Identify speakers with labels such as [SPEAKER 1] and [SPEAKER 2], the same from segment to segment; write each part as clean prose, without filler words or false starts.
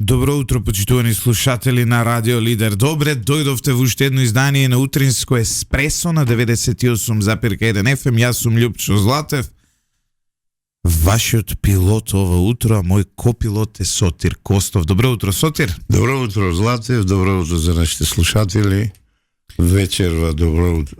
[SPEAKER 1] Добро утро, почитувани слушатели на Радио Лидер. Добре дојдовте во уште едно издание на Утринско еспресо на 98,1 FM. Јас сум Љупчо Златев, вашиот пилот ова утро, а мој копилот е Сотир Костов. Добро утро, Сотир.
[SPEAKER 2] Добро утро, Златев. Добро утро за нашите слушатели. Вечерва, добро утро.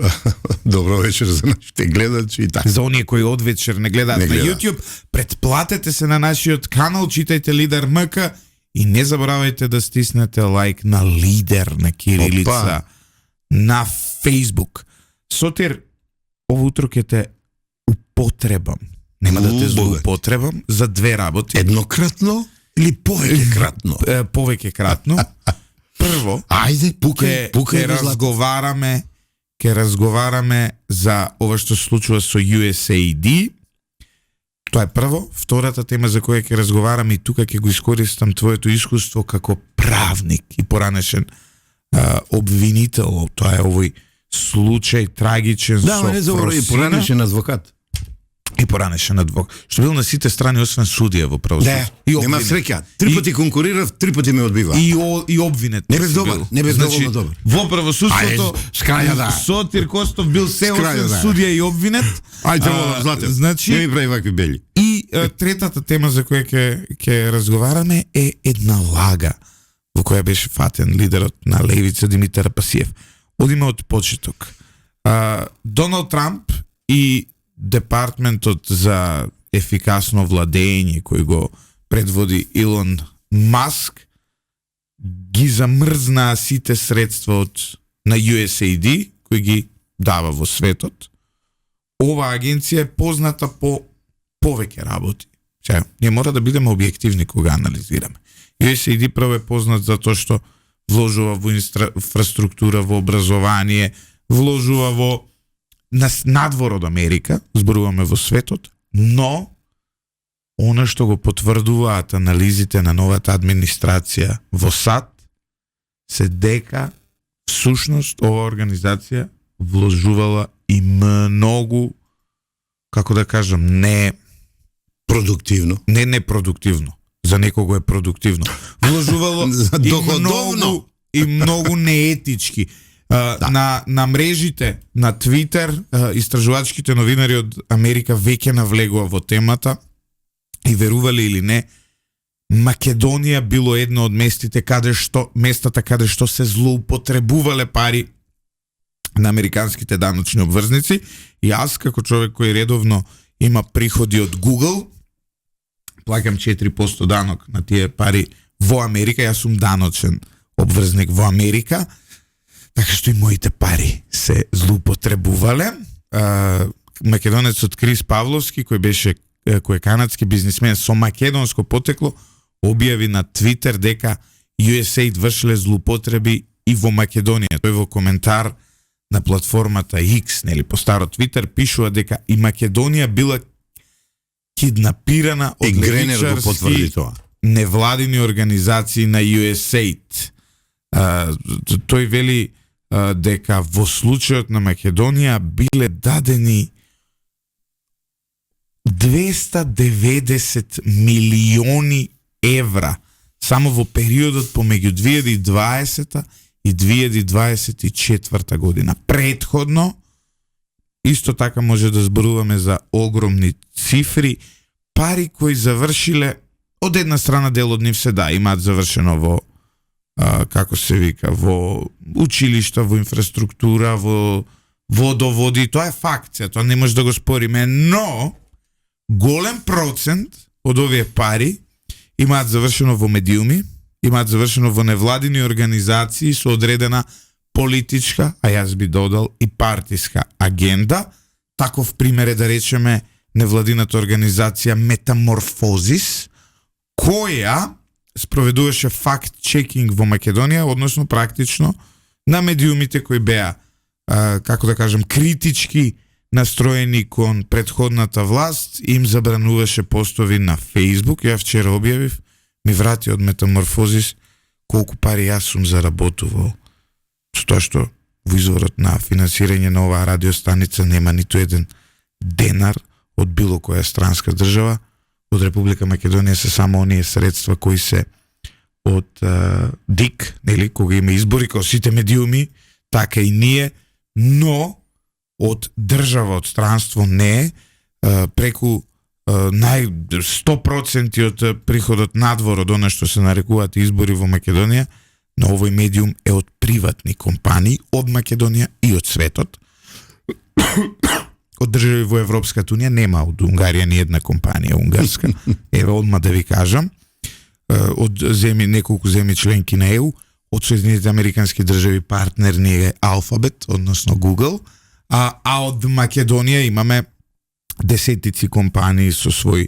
[SPEAKER 2] Добро вечер за нашите гледачи и така.
[SPEAKER 1] За оние кои од вечер не гледаат на YouTube, претплатете се на нашиот канал, читајте Лидер МК и не заборавајте да стиснете лайк на Лидер на кирилица на Facebook. Сотир, ово утро ќе те употребам. Нема да те злоупотребам за две работи.
[SPEAKER 2] Еднократно или повеќе кратно?
[SPEAKER 1] Повеќе кратно. Прво,
[SPEAKER 2] ајде, пукај,
[SPEAKER 1] ќе разговараме за ова што се случува со USAID. Тоа е прво. Втората тема за која ќе разговараме, и тука ќе го искористам твоето искуство како правник и поранешен обвинител. Тоа е овој случај трагичен со
[SPEAKER 2] не заборави, и поранешен адвокат.
[SPEAKER 1] И поранешен адвокат. Што бил на сите страни освен судија во правосудие.
[SPEAKER 2] Нема среќа. Три пати конкурирав, три пати ме одбива.
[SPEAKER 1] И обвинет.
[SPEAKER 2] Не без добар, не без доволно добар.
[SPEAKER 1] Во правосудството Сотир Костов бил се освен судија и обвинет.
[SPEAKER 2] Ајде, Златев.
[SPEAKER 1] Значи,
[SPEAKER 2] не ми прави вакви бели.
[SPEAKER 1] И третата тема за која ќе разговараме е една лага во која беше фатен лидерот на левица Димитар Пасиев. Одиме од почеток. Доналд Трамп и Департментот за ефикасно владење кој го предводи Илон Маск ги замрзнаа сите средства на USAID кои ги дава во светот. Ова агенција е позната по повеќе работи. Ние мора да бидеме објективни кога анализираме. USAID прво е познат за тоа што вложува во инфраструктура, во образование, вложува во надвор од Америка, зборуваме во светот, но она што го потврдуваат анализите на новата администрација во САД се дека всушност ова организација вложувала и многу, како да кажам, не продуктивно. За некого е продуктивно. Вложувало и многу неетички. На мрежите, на Твитер, истражувачките новинари од Америка веќе навлегува во темата и верували или не, Македонија било едно од местата каде што се злоупотребувале пари на американските даночни обврзници. И аз како човек кој редовно има приходи од Google, плаќам 4% данок на тие пари во Америка, јас сум даночен обврзник во Америка, така што и моите пари се злоупотребувале. Македонецот Крис Павловски, кој е канадски бизнисмен со македонско потекло, објави на Твитер дека USAID вршиле злоупотреби и во Македонија. Тој во коментар на платформата X, нели, по старо Твитер, пишува дека и Македонија била киднапирана од левичарски невладини организации на USAID. Тој вели дека во случајот на Македонија биле дадени 290 милиони евра само во периодот помеѓу 2020 и 2024 година. Претходно, исто така може да зборуваме за огромни цифри, пари кои завршиле, од една страна дел од нив се имаат завршено во како се вика, во училишта, во инфраструктура, во водоводи, тоа е факција, тоа не може да го спориме, но голем процент од овие пари имаат завршено во медиуми, имаат завршено во невладини организации со одредена политичка, а јас би додал и партиска агенда. Таков пример е, да речеме, невладината организација Метаморфозис, која спроведуваше факт-чекинг во Македонија, односно практично на медиумите кои беа, како да кажам, критички настроени кон претходната власт, им забрануваше постови на Facebook. Ја вчера објавив, ми врати од Метаморфозис колку пари јас сум заработувал, со тоа што во изворот на финансирање на оваа радиостаница нема ниту еден денар од било која странска држава. Од Република Македонија се само оние средства кои се од ДИК, нели, кога има избори, кога сите медиуми, така и ние, но од држава, од странство не, преку 100% од приходот надвор од она што се нарекуваат избори во Македонија, но овој медиум е од приватни компании од Македонија и од светот. Од држави во Европската унија нема, од Унгарија ни една компанија унгарска. Еве одма да ви кажам, од неколку земји членки на ЕУ, од Соединетите Американски држави партнер ни е Alphabet, односно Google, а од Македонија имаме десетици компании со своји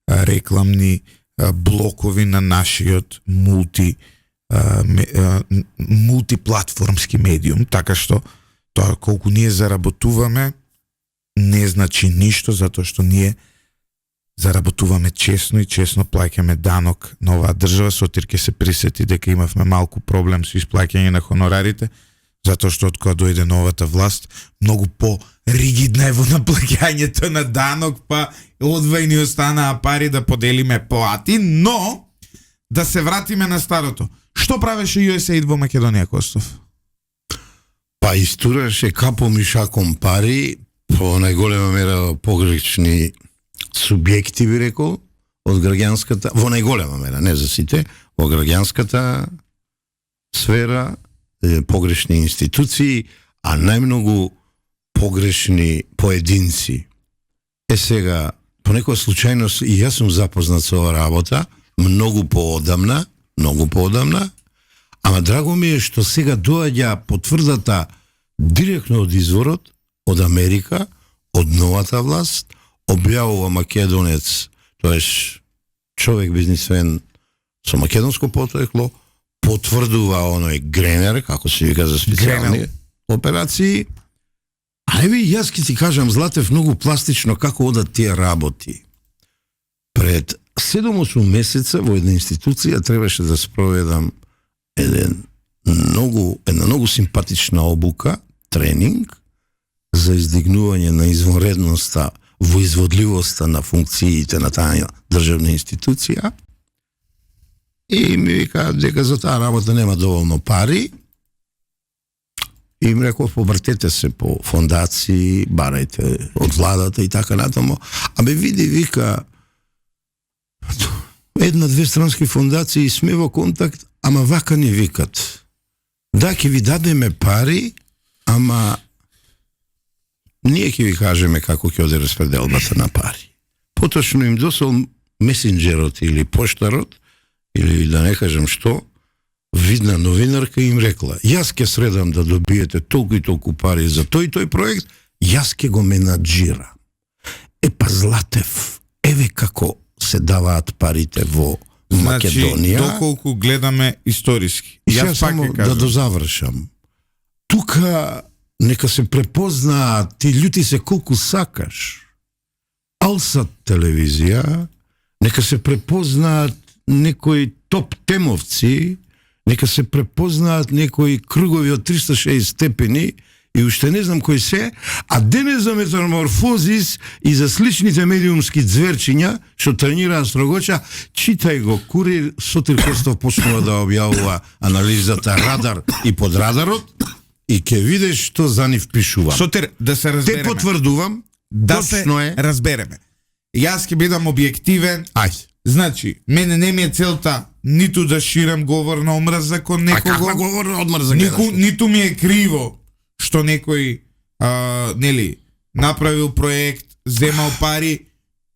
[SPEAKER 1] рекламни блокови на нашиот мултиплатформски медиум, така што тоа колку ние заработуваме не значи ништо, затоа што ние заработуваме честно и честно плаќаме данок на оваа држава. Сотир ќе се присети дека имавме малку проблем со исплаќање на хонорарите, затоа што од кога дојде новата власт, многу по-ригидна е во наплаќањето на данок, па одвајни останаа пари да поделиме плати, но да се вратиме на старото. Што правеше USAID во Македонија, Костов?
[SPEAKER 2] Па истураше капом и шаком пари, по најголема мера погрешни субјекти, би рекол, од граѓанската, во најголема мера, не за сите, во граѓанската сфера, погрешни институции, а најмногу погрешни поединци. Сега, по некоја случајност, и јас сум запознат со оваа работа, многу поодамна, ама драго ми е што сега доаѓа потврдата директно од изворот, од Америка, од новата власт, објавува македонец, тоеш човек бизнисмен со македонско потрекло, потврдува оној Гренер, како се вика за специјални операции. Ајде, јас ќе ти кажам, Златев, многу пластично како одат тие работи. Пред 7-8 месеца во една институција требаше да спроведам една многу симпатична обука, тренинг, за издигнување на извонредноста во изводливоста на функциите на таа државна институција. И ми вика дека за таа работа нема доволно пари. И ми реков, повртете се по фондации, барајте од владата и така натаму. Абе види, вика, една-две странски фондации сме во контакт, ама вака ни викат. Да, ќе ви дадеме пари, ама ние ќе ви кажеме како ќе оде распределбата на пари. Поточно им досол месенџерот или поштарот, или да не кажем што, видна новинарка им рекла, јас ќе средам да добиете толку и толку пари за тој проект, јас ќе го менаџирам. Па Златев, еве како се даваат парите во Македонија.
[SPEAKER 1] Значи, доколку гледаме историски.
[SPEAKER 2] И јас само да дозавршам. Тука нека се препознаат, ти љути се колку сакаш. Алсат телевизија, нека се препознаат некои топ темовци, нека се препознаат некои кругови од 360 степени и уште не знам кои се, а денес за метаморфозис и за сличните медиумски зверчиња, што тренира Строгоча, читај го, Курир, Сотир Костов почнува да објавува анализата радар и под радарот и ќе видиш што за нив пишува.
[SPEAKER 1] Сотир, да се разбереме.
[SPEAKER 2] Те потврдувам,
[SPEAKER 1] да
[SPEAKER 2] точно
[SPEAKER 1] се разбереме. Јас ќе бидам објективен.
[SPEAKER 2] Ајде.
[SPEAKER 1] Значи, мене не ми е целта ниту да ширам говор на омрза кон некого.
[SPEAKER 2] А каква говор на омрза?
[SPEAKER 1] Ниту ми е криво што некој нели направил проект, земал пари.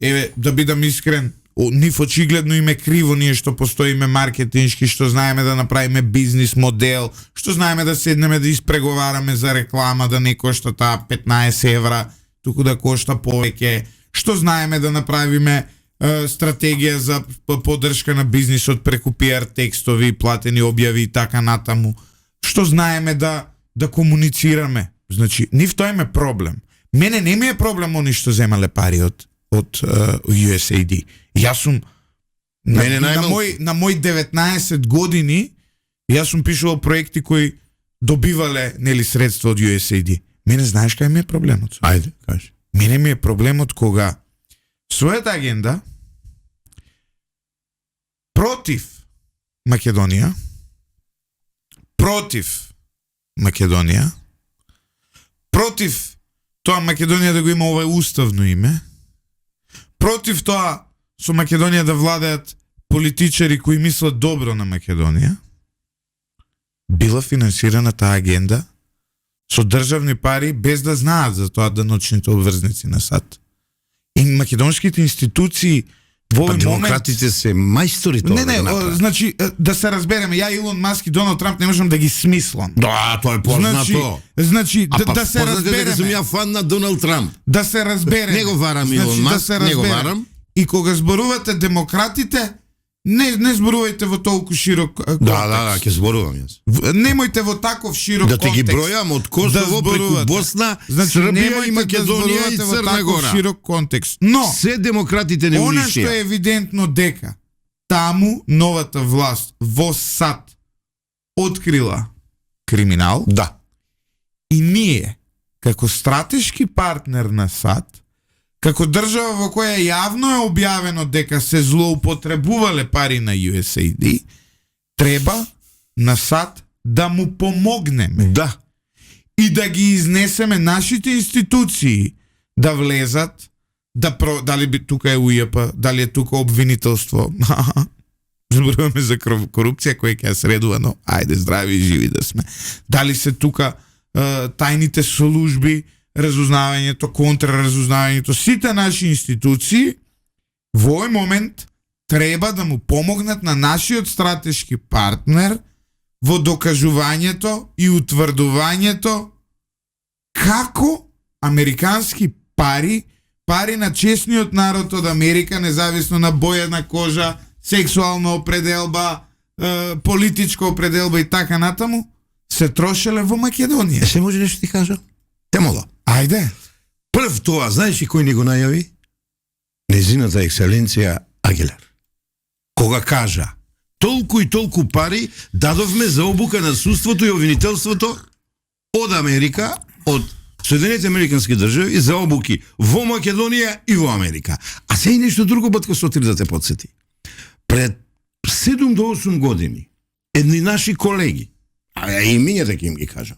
[SPEAKER 1] Еве, да бидам искрен, нив очигледно им е криво ние што постоиме маркетиншки, што знаеме да направиме бизнис модел, што знаеме да седнеме да испреговараме за реклама, да не кошта таа 15 евра, туку да кошта повеќе, што знаеме да направиме стратегија за поддршка на бизнисот преку PR текстови, платени објави и така натаму. Што знаеме да комуницираме. Значи, нив тоа им е проблем. Мене не ми е проблем они што земале пари од USAID. Јас сум на мој 19 години јас сум пишувал проекти кои добивале нели средства од USAID. Мене знаеш кај ми е проблемот?
[SPEAKER 2] Ајде, кажи.
[SPEAKER 1] Мене ми е проблемот кога својата агенда против Македонија, против Македонија, против тоа Македонија да го има ова уставно име, против тоа со Македонија да владеат политичари кои мислат добро на Македонија, била финансирана таа агенда со државни пари без да знаат за тоа деночните обврзници на САД. И македонските институции во овој момент...
[SPEAKER 2] демократите се мајстори тоа
[SPEAKER 1] Не, значи, да се разбереме, ја Илон Маск и Доналд Трамп не можам да ги смислам.
[SPEAKER 2] Да, тоа е познато.
[SPEAKER 1] Значи да се разбереме.
[SPEAKER 2] Сум ја фан на Доналд Трамп.
[SPEAKER 1] Да се разбереме.
[SPEAKER 2] Не го варам Илон Маск, не го варам.
[SPEAKER 1] И кога зборувате демократите, не зборувајте во толку широк контекст.
[SPEAKER 2] Да, ќе зборувам јас.
[SPEAKER 1] Немојте во таков широк
[SPEAKER 2] контекст. Да ти ги
[SPEAKER 1] контекст.
[SPEAKER 2] бројам од Косово преку Босна, Србија и Македонија и Црна Гора.
[SPEAKER 1] Широк контекст. Но
[SPEAKER 2] се демократите не
[SPEAKER 1] она
[SPEAKER 2] унишија.
[SPEAKER 1] што е евидентно дека таму новата власт во САД открила криминал.
[SPEAKER 2] Да.
[SPEAKER 1] И ние како стратешки партнер на САД, како држава во која јавно е објавено дека се злоупотребувале пари на USAID, треба на САД да му помогнеме.
[SPEAKER 2] Да.
[SPEAKER 1] И да ги изнесеме нашите институции да влезат, дали би тука е УЈП, дали е тука обвинителство. Зборуваме за корупција која ќе средува, но ајде здрави и живи да сме. Дали се тука тајните служби, разузнавањето, контраразузнавањето, сите наши институции во овој момент треба да му помогнат на нашиот стратешки партнер во докажувањето и утврдувањето како американски пари на честниот народ од Америка, независно на боја на кожа, сексуална определба, политичка определба и така натаму, се трошеле во Македонија.
[SPEAKER 2] Се може нешто ти кажа? Те мола.
[SPEAKER 1] Ајде.
[SPEAKER 2] Прв тоа, знаеш и кој ни го најави? Незината екселенција Агилер. Кога кажа, толку и толку пари дадовме за обука на судството и обвинителството од Америка, од Соединените Американски држави за обуки во Македонија и во Америка. А се и нешто друго, Батко Сотир, да те подсети. Пред 7 до 8 години едни наши колеги, а и имињата ќе им ги кажам,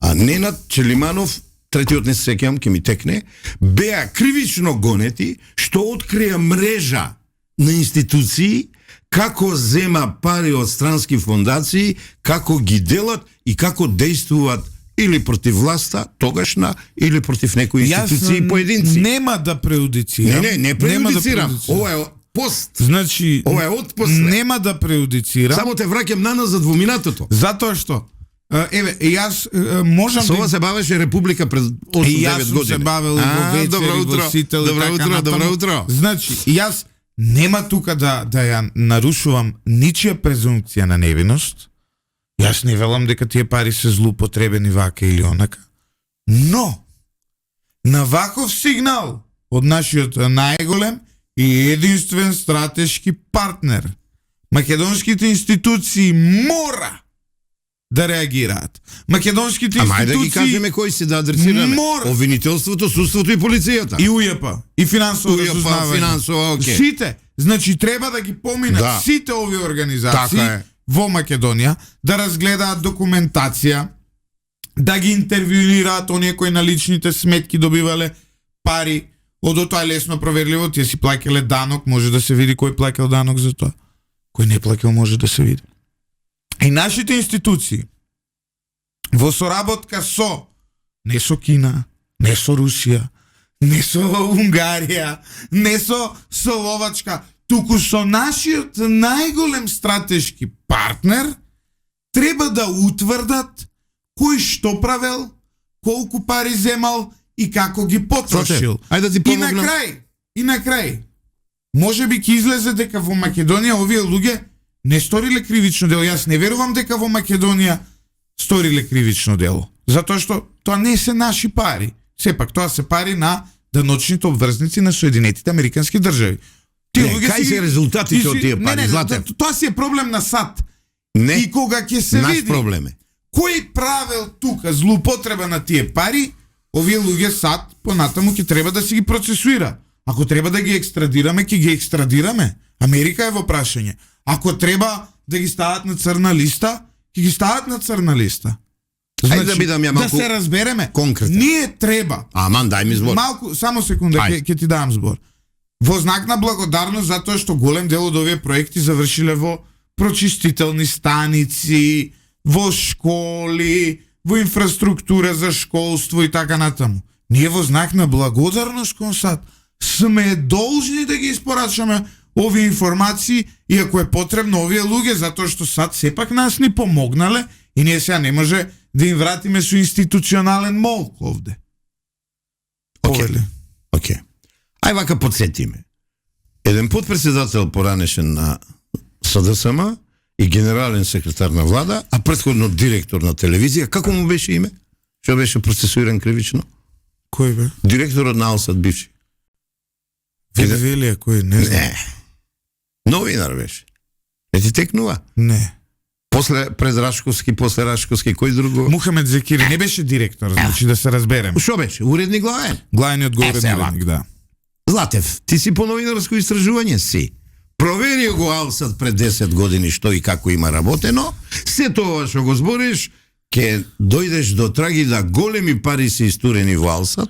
[SPEAKER 2] а Ненад Челиманов, третиот не се сеќавам, ќе ми текне, беа кривично гонети што открија мрежа на институции како зема пари од странски фондации, како ги делат и како действуваат или против власта, тогашна, или против некои институции и поединци.
[SPEAKER 1] Нема да преудицирам.
[SPEAKER 2] Не преудицирам. Ова е пост.
[SPEAKER 1] Значи,
[SPEAKER 2] ова е отпосле.
[SPEAKER 1] Нема да преудицирам.
[SPEAKER 2] Само те враќам назад во минатото.
[SPEAKER 1] Затоа што јас можам
[SPEAKER 2] Со ова се бавеше Република пред 8-9 години.
[SPEAKER 1] Јас сум се бавел во вечери, во сител и така натаму.
[SPEAKER 2] Добро утро.
[SPEAKER 1] Значи, јас нема тука да ја нарушувам ничија презумпција на невиност. Јас не велам дека тие пари се злоупотребени вака или онака. Но, на ваков сигнал од нашиот најголем и единствен стратешки партнер, македонските институции мора да реагираат. Македонските институции...
[SPEAKER 2] Ама да ги кажеме кои се да адресираме. Обвинителството, судството и полицијата.
[SPEAKER 1] И УЈП, и финансово разузнавање.
[SPEAKER 2] Финансово, окей.
[SPEAKER 1] Сите. Значи, треба да ги поминат сите овие организации во Македонија, да разгледаат документација, да ги интервјуираат оние кои на личните сметки добивале пари. Од тоа е лесно проверливо, тие си плаќале данок, може да се види кој плаќал данок за тоа. Кој не плаќал може да се види. И нашите институции во соработка со не со Кина, не со Русија, не со Унгарија, не со Словачка, туку со нашиот најголем стратешки партнер треба да утврдат кој што правел, колку пари земал и како ги потрошил.
[SPEAKER 2] Ајде да ти помогнам.
[SPEAKER 1] И на крај, може би ќе излезе дека во Македонија овие луѓе не сториле кривично дело. Јас не верувам дека во Македонија сториле кривично дело. Затоа што тоа не се наши пари. Сепак тоа се пари на даночните обврзници на Соединетите Американски држави.
[SPEAKER 2] Кај се резултатите од тие пари, Злате?
[SPEAKER 1] Тоа си е проблем на САД.
[SPEAKER 2] Не,
[SPEAKER 1] и кога ќе се
[SPEAKER 2] наш
[SPEAKER 1] види
[SPEAKER 2] проблем е.
[SPEAKER 1] Кој правел тука злоупотреба на тие пари, овие луѓе САД понатаму ќе треба да си ги процесуира. Ако треба да ги екстрадираме, ќе ги екстрадираме. Америка е во прашање. Ако треба да ги стават на црна листа, ќе ги стават на црна листа.
[SPEAKER 2] Ајде да бидам ја малку
[SPEAKER 1] да се разбереме.
[SPEAKER 2] конкретен.
[SPEAKER 1] Ние треба.
[SPEAKER 2] Аман, дај ми збор.
[SPEAKER 1] Малку, само секунда,
[SPEAKER 2] Ајде.
[SPEAKER 1] ќе ти дам збор. Во знак на благодарност затоа што голем дел од овие проекти завршиле во прочистителни станици, во школи, во инфраструктура за школство и така натаму. Ние во знак на благодарност кон САД сме должни да ги испорачаме овие информации и ако е потребно овие луѓе, затоа што САД сепак нас ни помогнале и ние сега не може да им вратиме со институционален молк овде. Повели.
[SPEAKER 2] Океј. Ај вака подсетиме. Еден подпредседател поранешен на СДСМ и генерален секретар на влада, а претходно директор на телевизија, како му беше име? Што беше процесуиран кривично?
[SPEAKER 1] Кој бе?
[SPEAKER 2] Директорот на Алсат бивши.
[SPEAKER 1] Велија кој, не знам.
[SPEAKER 2] Не. Новинар беше. Не ти текнува?
[SPEAKER 1] Не.
[SPEAKER 2] Пред Рашковски, после Рашковски, кој друго?
[SPEAKER 1] Мухамед Зекири не беше директор, значи да се разберем.
[SPEAKER 2] Што беше? Уредник главен?
[SPEAKER 1] Главниот го
[SPEAKER 2] сега
[SPEAKER 1] уредник, да.
[SPEAKER 2] Златев, ти си по новинарско истражување си. Провери го Алсат пред 10 години што и како има работено. Се тоа што го збориш, ќе дојдеш до траги да големи пари се истурени во Алсат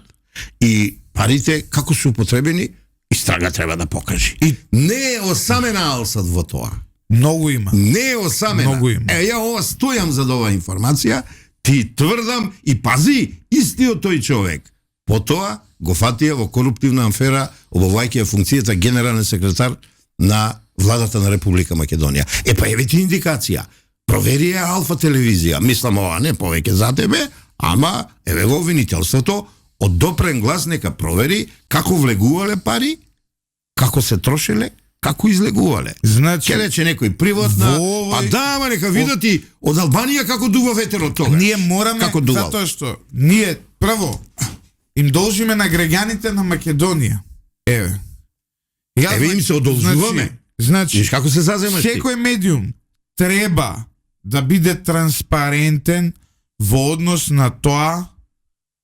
[SPEAKER 2] и парите како се употребени, истрага треба да покажи. И не е осамена Алсат во тоа.
[SPEAKER 1] Многу има.
[SPEAKER 2] Не е осамена.
[SPEAKER 1] Многу има.
[SPEAKER 2] Ја ова стојам за ова информација, ти тврдам и пази, истиот тој човек. Потоа го фатија во коруптивна афера, обавајќи ја функцијата генерален секретар на владата на Република Македонија. Па еве ти индикација. Провери ја Алфа телевизија. Мислам ова не повеќе за тебе, ама еве во обвинителството од допрен глас нека провери како влегувале пари, како се трошеле, како излегувале.
[SPEAKER 1] Значи,
[SPEAKER 2] Ке рече некој приватна,
[SPEAKER 1] овој...
[SPEAKER 2] ама нека видат и од Албанија како дува ветерот тогаш.
[SPEAKER 1] Ние мораме,
[SPEAKER 2] како дувал.
[SPEAKER 1] затоа што ние прво им должиме на граѓаните на Македонија. Еве.
[SPEAKER 2] Еве им се одолжуваме.
[SPEAKER 1] Значи,
[SPEAKER 2] Виж како се заземаш ти.
[SPEAKER 1] секој медиум треба да биде транспарентен во однос на тоа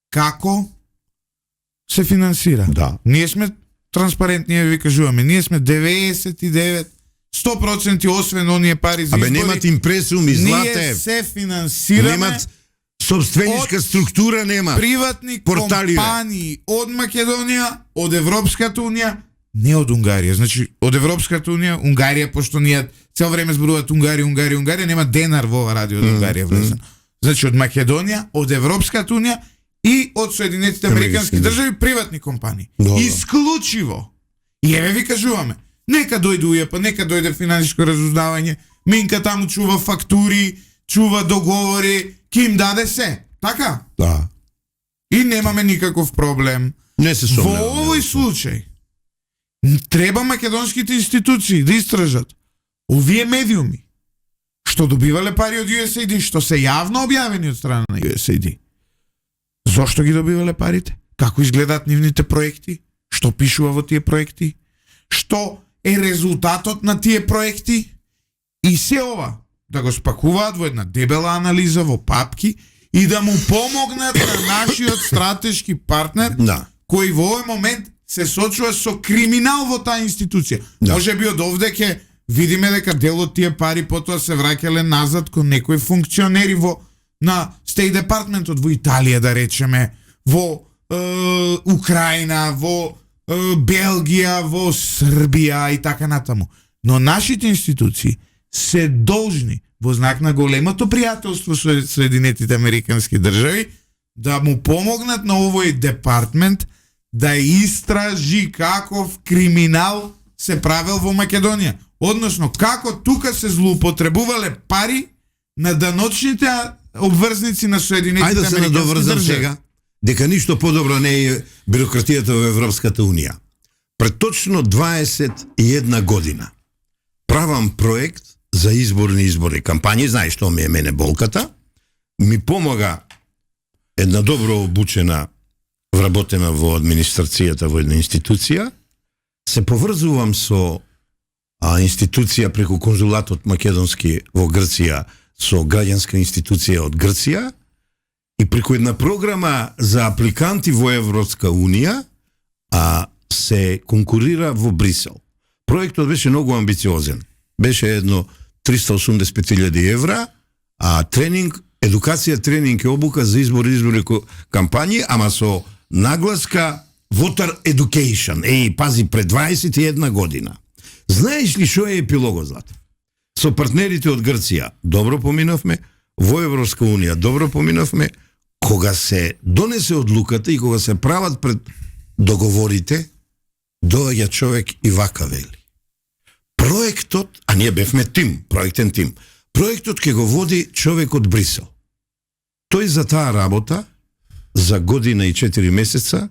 [SPEAKER 1] како се финансира.
[SPEAKER 2] Да.
[SPEAKER 1] Ние сме транспарентни, ви кажуваме. Ние сме 99-100% освен оние пари за
[SPEAKER 2] Абе
[SPEAKER 1] избори.
[SPEAKER 2] немат импресум и
[SPEAKER 1] Ние
[SPEAKER 2] злате.
[SPEAKER 1] се финансираме
[SPEAKER 2] Немат собственичка структура нема.
[SPEAKER 1] приватни
[SPEAKER 2] портали,
[SPEAKER 1] компании од Македонија, од Европската унија, не од Унгарија. Значи, од Европската унија, Унгарија, пошто ние цел време зборуваат Унгарија, нема денар во ова радио од Унгарија влезен. Значи, од Македонија, од Европската унија и од Соединетите Американски држави приватни компании.
[SPEAKER 2] Да.
[SPEAKER 1] Исклучиво. И еве ви кажуваме, нека дојде УЈП, нека дојде финансиско разузнавање, Минка таму чува фактури, чува договори, ки им даде се. Така?
[SPEAKER 2] Да.
[SPEAKER 1] И немаме никаков проблем.
[SPEAKER 2] Не се
[SPEAKER 1] Во
[SPEAKER 2] сомневам.
[SPEAKER 1] овој случај треба македонските институции да истражат овие медиуми што добивале пари од USAID, што се јавно објавени од страна на USAID. Зошто ги добивале парите? Како изгледаат нивните проекти? Што пишува во тие проекти? Што е резултатот на тие проекти? И се ова да го спакуваат во една дебела анализа во папки и да му помогнат на нашиот стратешки партнер,
[SPEAKER 2] Да.
[SPEAKER 1] кој во овој момент се сочува со криминал во таа институција.
[SPEAKER 2] Да.
[SPEAKER 1] Може би од овде ќе видиме дека дел од тие пари потоа се враќале назад кон некои функционери во на State Departmentот во Италија, да речеме, во Украина, во Белгија, во Србија и така натаму. Но нашите институции се должни во знак на големото пријателство со Соединетите Американски држави да му помогнат на овој департмент да истражи каков криминал се правел во Македонија. Односно, како тука се злоупотребувале пари на даночните обврзници на Соединетите
[SPEAKER 2] Ајде да се
[SPEAKER 1] Американски
[SPEAKER 2] надоврзам
[SPEAKER 1] држави.
[SPEAKER 2] сега, дека ништо подобро не е бирократијата во Европската унија. Пред точно 21 година правам проект за избори кампањи, знаеш што ми е мене болката, ми помага една добро обучена, вработена во администрацијата во една институција, се поврзувам со институција преку конзулатот македонски во Грција, со граѓанска институција од Грција, и преку една програма за апликанти во Европска унија, се конкурира во Брисел. Проектот беше многу амбициозен. Беше едно 385.000 евра, а тренинг, едукација, тренинг и обука за избори кампањи, ама со нагласка voter education. Пази, пред 21 година. Знаеш ли што е епилогот, Злата? Со партнерите од Грција добро поминавме, во Европска унија добро поминавме, кога се донесе одлуката и кога се прават пред договорите, доаѓа човек и вака вели. Проектот, а ние бевме тим, проектен тим, проектот ке го води човек од Брисел. Тој за таа работа, за година и 4 месеца,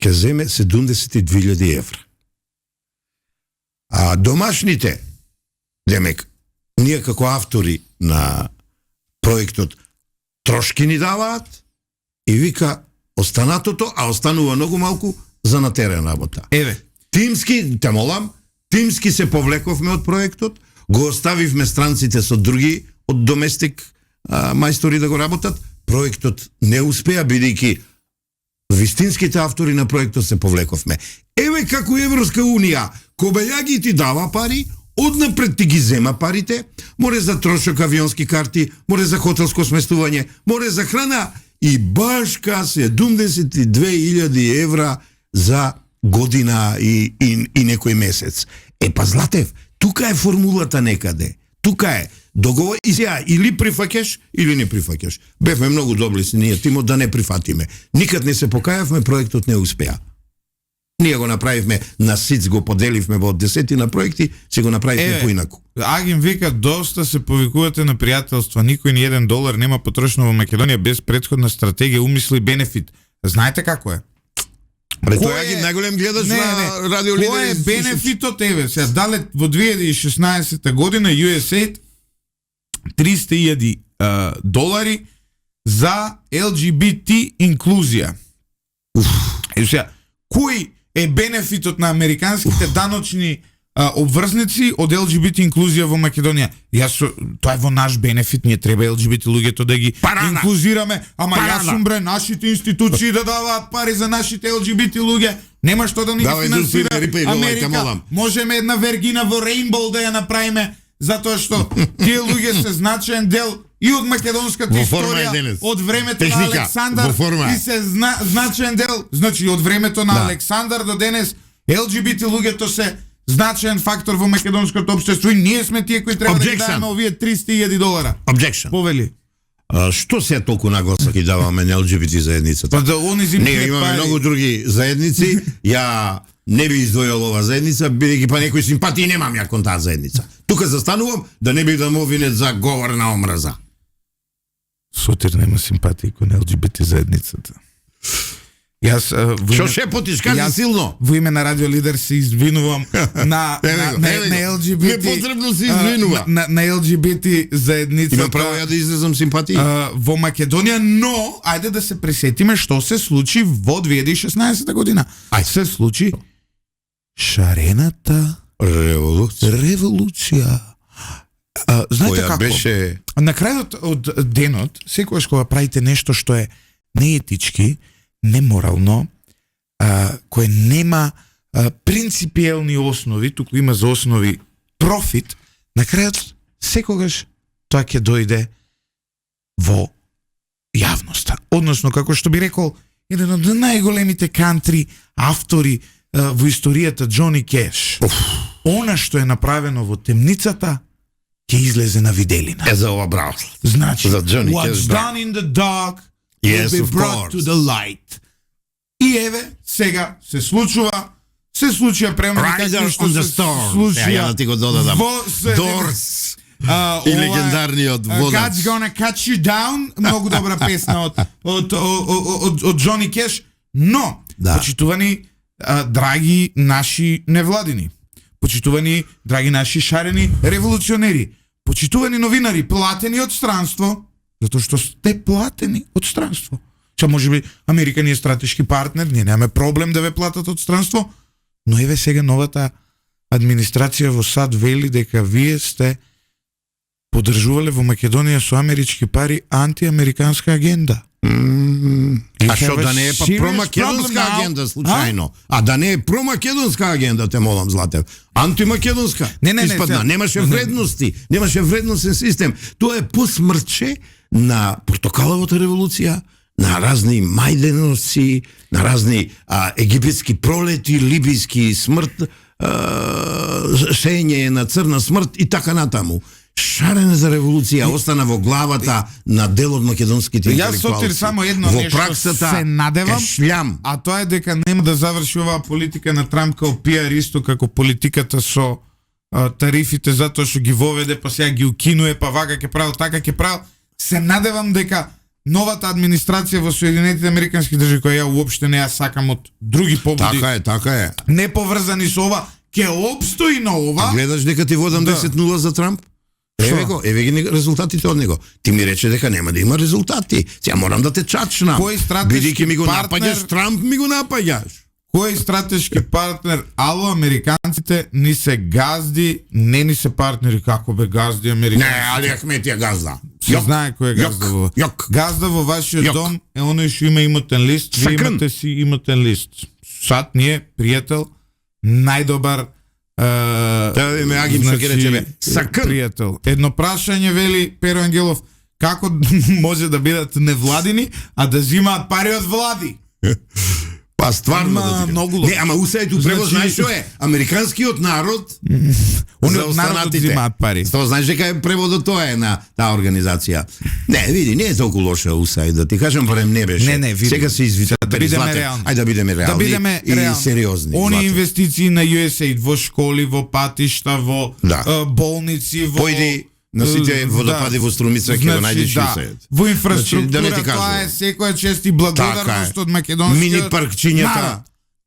[SPEAKER 2] ке земе 72.000 евра. А домашните, демек, ние како автори на проектот трошки ни даваат и вика останатото, а останува многу малку за на терен работа. Тимски, те молам, тимски се повлековме од проектот, го оставивме странците со други од доместик мајстори да го работат, проектот не успеа, бидејќи вистинските автори на проектот се повлековме. Како Европска унија, кога ја ги ти дава пари, однапред ти ги зема парите, море за трошок авионски карти, море за хотелско сместување, море за храна и башка 72.000 евра за година и некој месец. Па Златев, тука е формулата некаде. Тука е. Договор и сега или прифаќаш или не прифаќаш. Бевме многу добри си ние тимот да не прифатиме. Никад не се покајавме, проектот не успеа. Ние го направивме на СИЦ, го поделивме во 10 на проекти, се го направивме поинаку.
[SPEAKER 1] Агим вика, доста се повикувате на пријателства, никој ни $1 нема потрошено во Македонија без претходна стратегија, умисли и бенефит. Знаете како е?
[SPEAKER 2] Тој Агим најголем гледач на радио лидери.
[SPEAKER 1] Кој е бенефитот? Сега дале во 2016 година USAID $300,000 за LGBT инклузија. Сега, кој е бенефитот на американските даночни обврзници од LGBT инклузија во Македонија? Тоа е во наш бенефит, ние треба LGBT луѓето да ги инклузираме, ама јас сум бре, нашите институции да даваат пари за нашите LGBT луѓе, нема што да ни финансира Америка. Можеме една вергина во Рейнбоу да ја направиме, затоа што тие луѓе се значаен дел и од македонската историја, од времето на Александар, и се значаен дел, значи од времето на Александар до денес, LGBT луѓето се значаен фактор во македонското општество и ние сме тие кои треба да даваме овие $300,000.
[SPEAKER 2] Objection.
[SPEAKER 1] Повели.
[SPEAKER 2] Што се толку нагласа ги даваме на LGBT заедницата? Не, имаме многу други заедници. Ја не би издвојал ова заедница, бидејќи па некои симпатии немам ја кон таа заедница. Тука застанувам да не би да му обвинет за говор на омраза.
[SPEAKER 1] Сотир нема симпатии кон LGBT заедницата. Јас
[SPEAKER 2] Што шепотиш, кажи силно.
[SPEAKER 1] Во име на Радио Лидер се извинувам на LGBT.
[SPEAKER 2] Непотребно се извинува.
[SPEAKER 1] На LGBT заедницата.
[SPEAKER 2] Има право ја да изразам симпатии
[SPEAKER 1] во Македонија, но ајде да се пресетиме што се случи во 2016 година. Се случи шарената револуција. Знаете како?
[SPEAKER 2] Беше...
[SPEAKER 1] На крајот од денот, секогаш кога правите нешто што е неетички, неморално, кое нема принципиелни основи, туку има за основи профит, на крајот секогаш тоа ќе дојде во јавноста. Односно, како што би рекол, еден од најголемите кантри автори во историјата Џони Кеш. Она што е направено во темницата ќе излезе на виделина.
[SPEAKER 2] За ова браво.
[SPEAKER 1] Значи,
[SPEAKER 2] Johnny
[SPEAKER 1] what's
[SPEAKER 2] Cash,
[SPEAKER 1] done in the dark
[SPEAKER 2] yes,
[SPEAKER 1] will be
[SPEAKER 2] of
[SPEAKER 1] brought
[SPEAKER 2] course.
[SPEAKER 1] to the light. И еве, сега се случија премени
[SPEAKER 2] Riders on the Storm. Ја да ти го додадам. Doors. И легендарниот водач.
[SPEAKER 1] God's Gonna Cut You Down, многу добра песна од Џони Кеш, но почитувани драги наши невладини, почитувани драги наши шарени револуционери, почитувани новинари, платени од странство, затоа што сте платени од странство. Че може би Америка ни е стратешки партнер, ние немаме проблем да ве платат од странство, но еве сега новата администрација во САД вели дека вие сте подржувале во Македонија со амерички пари антиамериканска агенда.
[SPEAKER 2] А што да не е па промакедонска агенда случајно? А да не е промакедонска агенда, те молам, Златев. Антимакедонска.
[SPEAKER 1] Не,
[SPEAKER 2] испадна. Немаше вредности, немаше вредностен систем. Тоа е посмрче на портокаловата револуција, на разни мајденовци, на разни египетски пролети, либијски смрт, шење на црна смрт и така натаму. Шарене за револуција остана во главата на дел од македонските интелектуалци.
[SPEAKER 1] Јас сотир само едно
[SPEAKER 2] во
[SPEAKER 1] нешто
[SPEAKER 2] праксата
[SPEAKER 1] се надевам,
[SPEAKER 2] шлям.
[SPEAKER 1] а тоа е дека нема да заврши оваа политика на Трамп као пиар исто како политиката со тарифите затоа што ги воведе, па сега ги укинуе, па вака ќе правил, така ќе правил. Се надевам дека новата администрација во Соединетите Американски држави, која ја уопште не ја сакам од други побуди,
[SPEAKER 2] Така е.
[SPEAKER 1] не поврзани со ова, ќе обстои на ова.
[SPEAKER 2] А гледаш дека ти водам 10-0 за Трамп? Еве ги резултатите од него. Ти ми рече дека нема да има резултати. Сега морам да те чачнам.
[SPEAKER 1] Кој стратешки
[SPEAKER 2] Бидејќи ми го
[SPEAKER 1] партнер-
[SPEAKER 2] напаѓаш, Трамп ми го напаѓаш.
[SPEAKER 1] Кој стратешки партнер? Ало, американците ни се газди, не ни се партнери, како бе газди
[SPEAKER 2] Не,
[SPEAKER 1] американците.
[SPEAKER 2] Али Ахметија газда.
[SPEAKER 1] Се знае кој е газда во. Газда во вашиот
[SPEAKER 2] Јок.
[SPEAKER 1] дом е оној што има имотен лист, вие
[SPEAKER 2] Сакан.
[SPEAKER 1] имате си имотен лист. Сад ни е пријател, најдобар
[SPEAKER 2] Тоа ме Агим што ќе рече бе. Сакан.
[SPEAKER 1] пријател. Едно прашање вели Перо Ангелов, како може да бидат невладини, а да зимаат пари од влади?
[SPEAKER 2] Па стварно
[SPEAKER 1] Ама,
[SPEAKER 2] да ти кажам.
[SPEAKER 1] многу лошо.
[SPEAKER 2] Не, ама усајто превод
[SPEAKER 1] Значи-
[SPEAKER 2] знаеш што е? Американскиот народ
[SPEAKER 1] Они
[SPEAKER 2] за
[SPEAKER 1] од народот
[SPEAKER 2] останатите.
[SPEAKER 1] зимаат пари.
[SPEAKER 2] Тоа знаеш дека е преводот тоа е на таа организација. Не, види, не е толку лоша усај, да ти кажам, барем не беше.
[SPEAKER 1] Не, види.
[SPEAKER 2] Сега се извита.
[SPEAKER 1] Да бидеме реални.
[SPEAKER 2] Ајде да бидеме реални.
[SPEAKER 1] Да бидеме
[SPEAKER 2] и
[SPEAKER 1] реални.
[SPEAKER 2] сериозни.
[SPEAKER 1] Они
[SPEAKER 2] Злате.
[SPEAKER 1] инвестиции на USAID во школи, во патишта, во
[SPEAKER 2] Да.
[SPEAKER 1] болници, во
[SPEAKER 2] Појди на сите водопади во Струмица ќе го најдеш USAID.
[SPEAKER 1] Во инфраструктура,
[SPEAKER 2] Значи, да не ти
[SPEAKER 1] тоа
[SPEAKER 2] кажувам.
[SPEAKER 1] е секоја чест и благодарност
[SPEAKER 2] Така е.
[SPEAKER 1] од македонскиот
[SPEAKER 2] Мини паркчињата.
[SPEAKER 1] народ.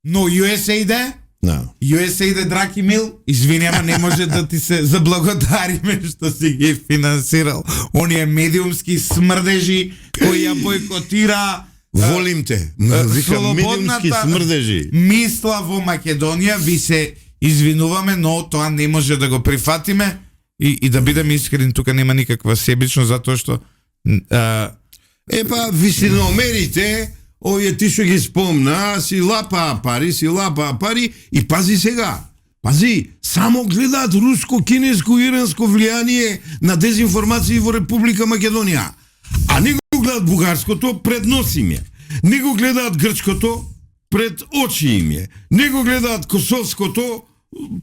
[SPEAKER 1] Но USAID е
[SPEAKER 2] Да.
[SPEAKER 1] USAID е Драки Мил, извини, ама не може да ти се заблагодариме што си ги финансирал. Оние медиумски смрдежи кои ја бойкотира
[SPEAKER 2] Волим те. Вика медиумски смрдежи.
[SPEAKER 1] мисла во Македонија. Ви се извинуваме, но тоа не може да го прифатиме и да бидеме искрени, тука нема никаква себичност, затоа што
[SPEAKER 2] Епа, висиномерите, овие ти што ги спомна, си лапаа пари и пази сега. Пази, само гледаат руско, кинеско, иранско влијание на дезинформации во Република Македонија. А не го гледаат бугарското пред носи им е. Не го гледаат грчкото пред очи им е. Не го гледаат косовското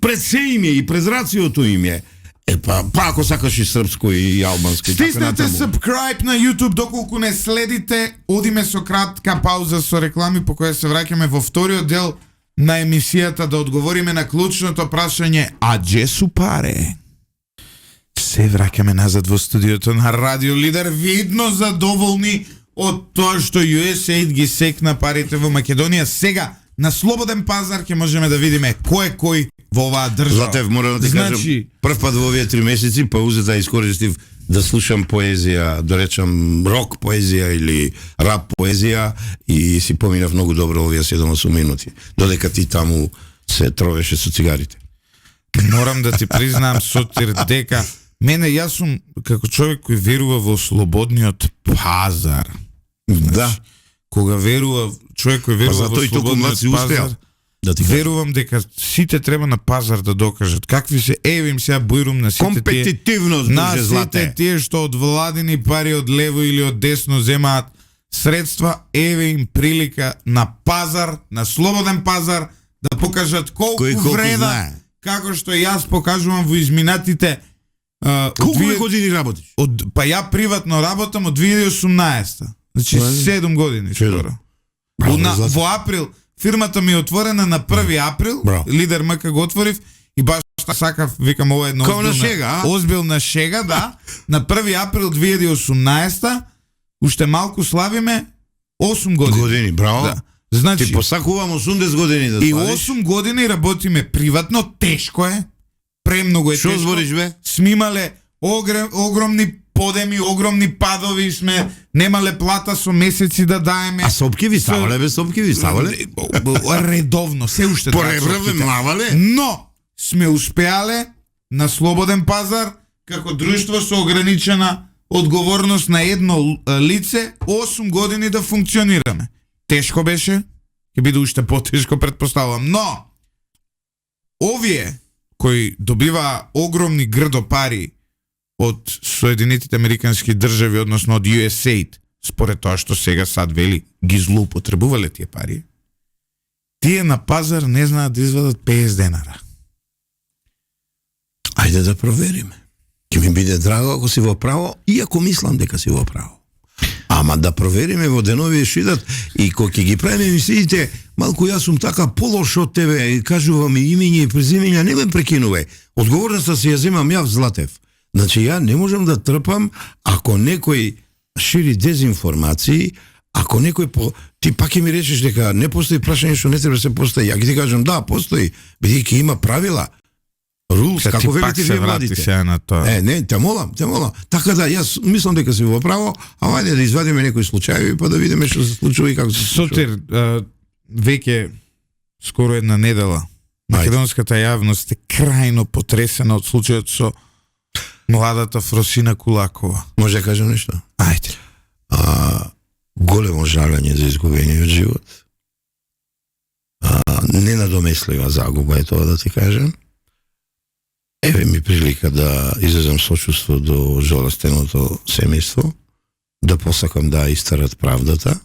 [SPEAKER 2] пред се им е и пред рациото им е. Епа, па ако сакаш и српско и албанско и така
[SPEAKER 1] стиснете
[SPEAKER 2] натаму.
[SPEAKER 1] subscribe на YouTube доколку не следите. Одиме со кратка пауза со реклами по која се враќаме во вториот дел на емисијата да одговориме на клучното прашање: а дже су паре? Се враќаме назад во студиото на Радио Лидер, видно задоволни од тоа што USAID ги секна парите во Македонија. Сега на слободен пазар ќе можеме да видиме кој е кој во оваа држава.
[SPEAKER 2] Златев, морам да ти кажам, прв пат во овие 3 месеци паузата искористив да слушам поезија, да речам рок поезија или рап поезија и си поминав многу добро овие 7-8 минути, додека ти таму се тровеше со цигарите.
[SPEAKER 1] Морам да ти признам, Сотир, дека јас сум како човек кој верува во слободниот пазар.
[SPEAKER 2] Да,
[SPEAKER 1] Кога верува, човек кој
[SPEAKER 2] па
[SPEAKER 1] верува
[SPEAKER 2] затоа
[SPEAKER 1] во
[SPEAKER 2] и толку млад си
[SPEAKER 1] слободниот
[SPEAKER 2] успеал.
[SPEAKER 1] пазар,
[SPEAKER 2] Да ти кажам.
[SPEAKER 1] верувам дека сите треба на пазар да докажат. Какви се, им сега бујрум на сите тие,
[SPEAKER 2] Компетитивност,
[SPEAKER 1] на
[SPEAKER 2] друже
[SPEAKER 1] сите
[SPEAKER 2] Злате.
[SPEAKER 1] тие што од владини пари од лево или од десно земаат средства, им прилика на пазар, на слободен пазар, да покажат колку
[SPEAKER 2] Кој колку
[SPEAKER 1] вреда,
[SPEAKER 2] знае.
[SPEAKER 1] како што јас покажувам во изминатите
[SPEAKER 2] Колку години работиш?
[SPEAKER 1] па ја приватно работам од 2018. Значи 7 години скоро. Во април фирмата ми е отворена на 1 април.
[SPEAKER 2] Браво.
[SPEAKER 1] Лидер МК го отворив и баш сакав, викам, ова е едно
[SPEAKER 2] Као на шега, а?
[SPEAKER 1] озбилна шега, да. На 1 април 2018 уште малку славиме 8 години.
[SPEAKER 2] Години, браво.
[SPEAKER 1] Да. Значи,
[SPEAKER 2] Ти посакувам 80 години да
[SPEAKER 1] и
[SPEAKER 2] славиш.
[SPEAKER 1] 8 години работиме приватно, тешко е. Премногу е
[SPEAKER 2] Што
[SPEAKER 1] тешко.
[SPEAKER 2] збориш бе?
[SPEAKER 1] Сме имале огромни подеми, огромни падови, сме немале плата со месеци да даеме.
[SPEAKER 2] А сопки ви ставале бе, сопки ви ставале?
[SPEAKER 1] Редовно, се уште така
[SPEAKER 2] Поребраве
[SPEAKER 1] сопките.
[SPEAKER 2] млавале?
[SPEAKER 1] Но сме успеале на слободен пазар како друштво со ограничена одговорност на едно лице 8 години да функционираме. тешко беше, ќе биде уште потешко, претпоставувам. Но, овие кои добива огромни грдо пари од Соединетите Американски држави, односно од USAID, според тоа што сега САД вели, ги злоупотребувале тие пари, тие на пазар не знаат да извадат 50 денара.
[SPEAKER 2] Ајде да провериме. Ќе ми биде драго ако си во право, иако мислам дека си во право. Ама да провериме во денови шидат и кога ќе ги правиме емисиите, малку јас сум така полош од тебе и кажувам и имење и презимења, не ме прекинуве. Одговорноста си ја земам ја Златев. Значи ја не можам да трпам ако некој шири дезинформации, ако некој ти пак ќе ми речеш дека не постои прашање што не треба да се постои. Ја ќе ти кажам да, постои, бидејќи има правила. Рулс, како велите вие младите.
[SPEAKER 1] На тоа.
[SPEAKER 2] Не, те молам. Така да, јас мислам дека си во право, а ајде да извадиме некои случаи па да видиме што се случува и како се случува.
[SPEAKER 1] Сотир, веќе скоро една недела, македонската јавност е крајно потресена од случајот со младата Фросина Кулакова.
[SPEAKER 2] Може да кажам нешто?
[SPEAKER 1] Ајде.
[SPEAKER 2] Големо жалење за изгубениот живот. Ненадомеслива загуба е тоа да ти кажам. Еве ми прилика да изразам сочувство до жалостеното семејство, да посакам да истарат правдата.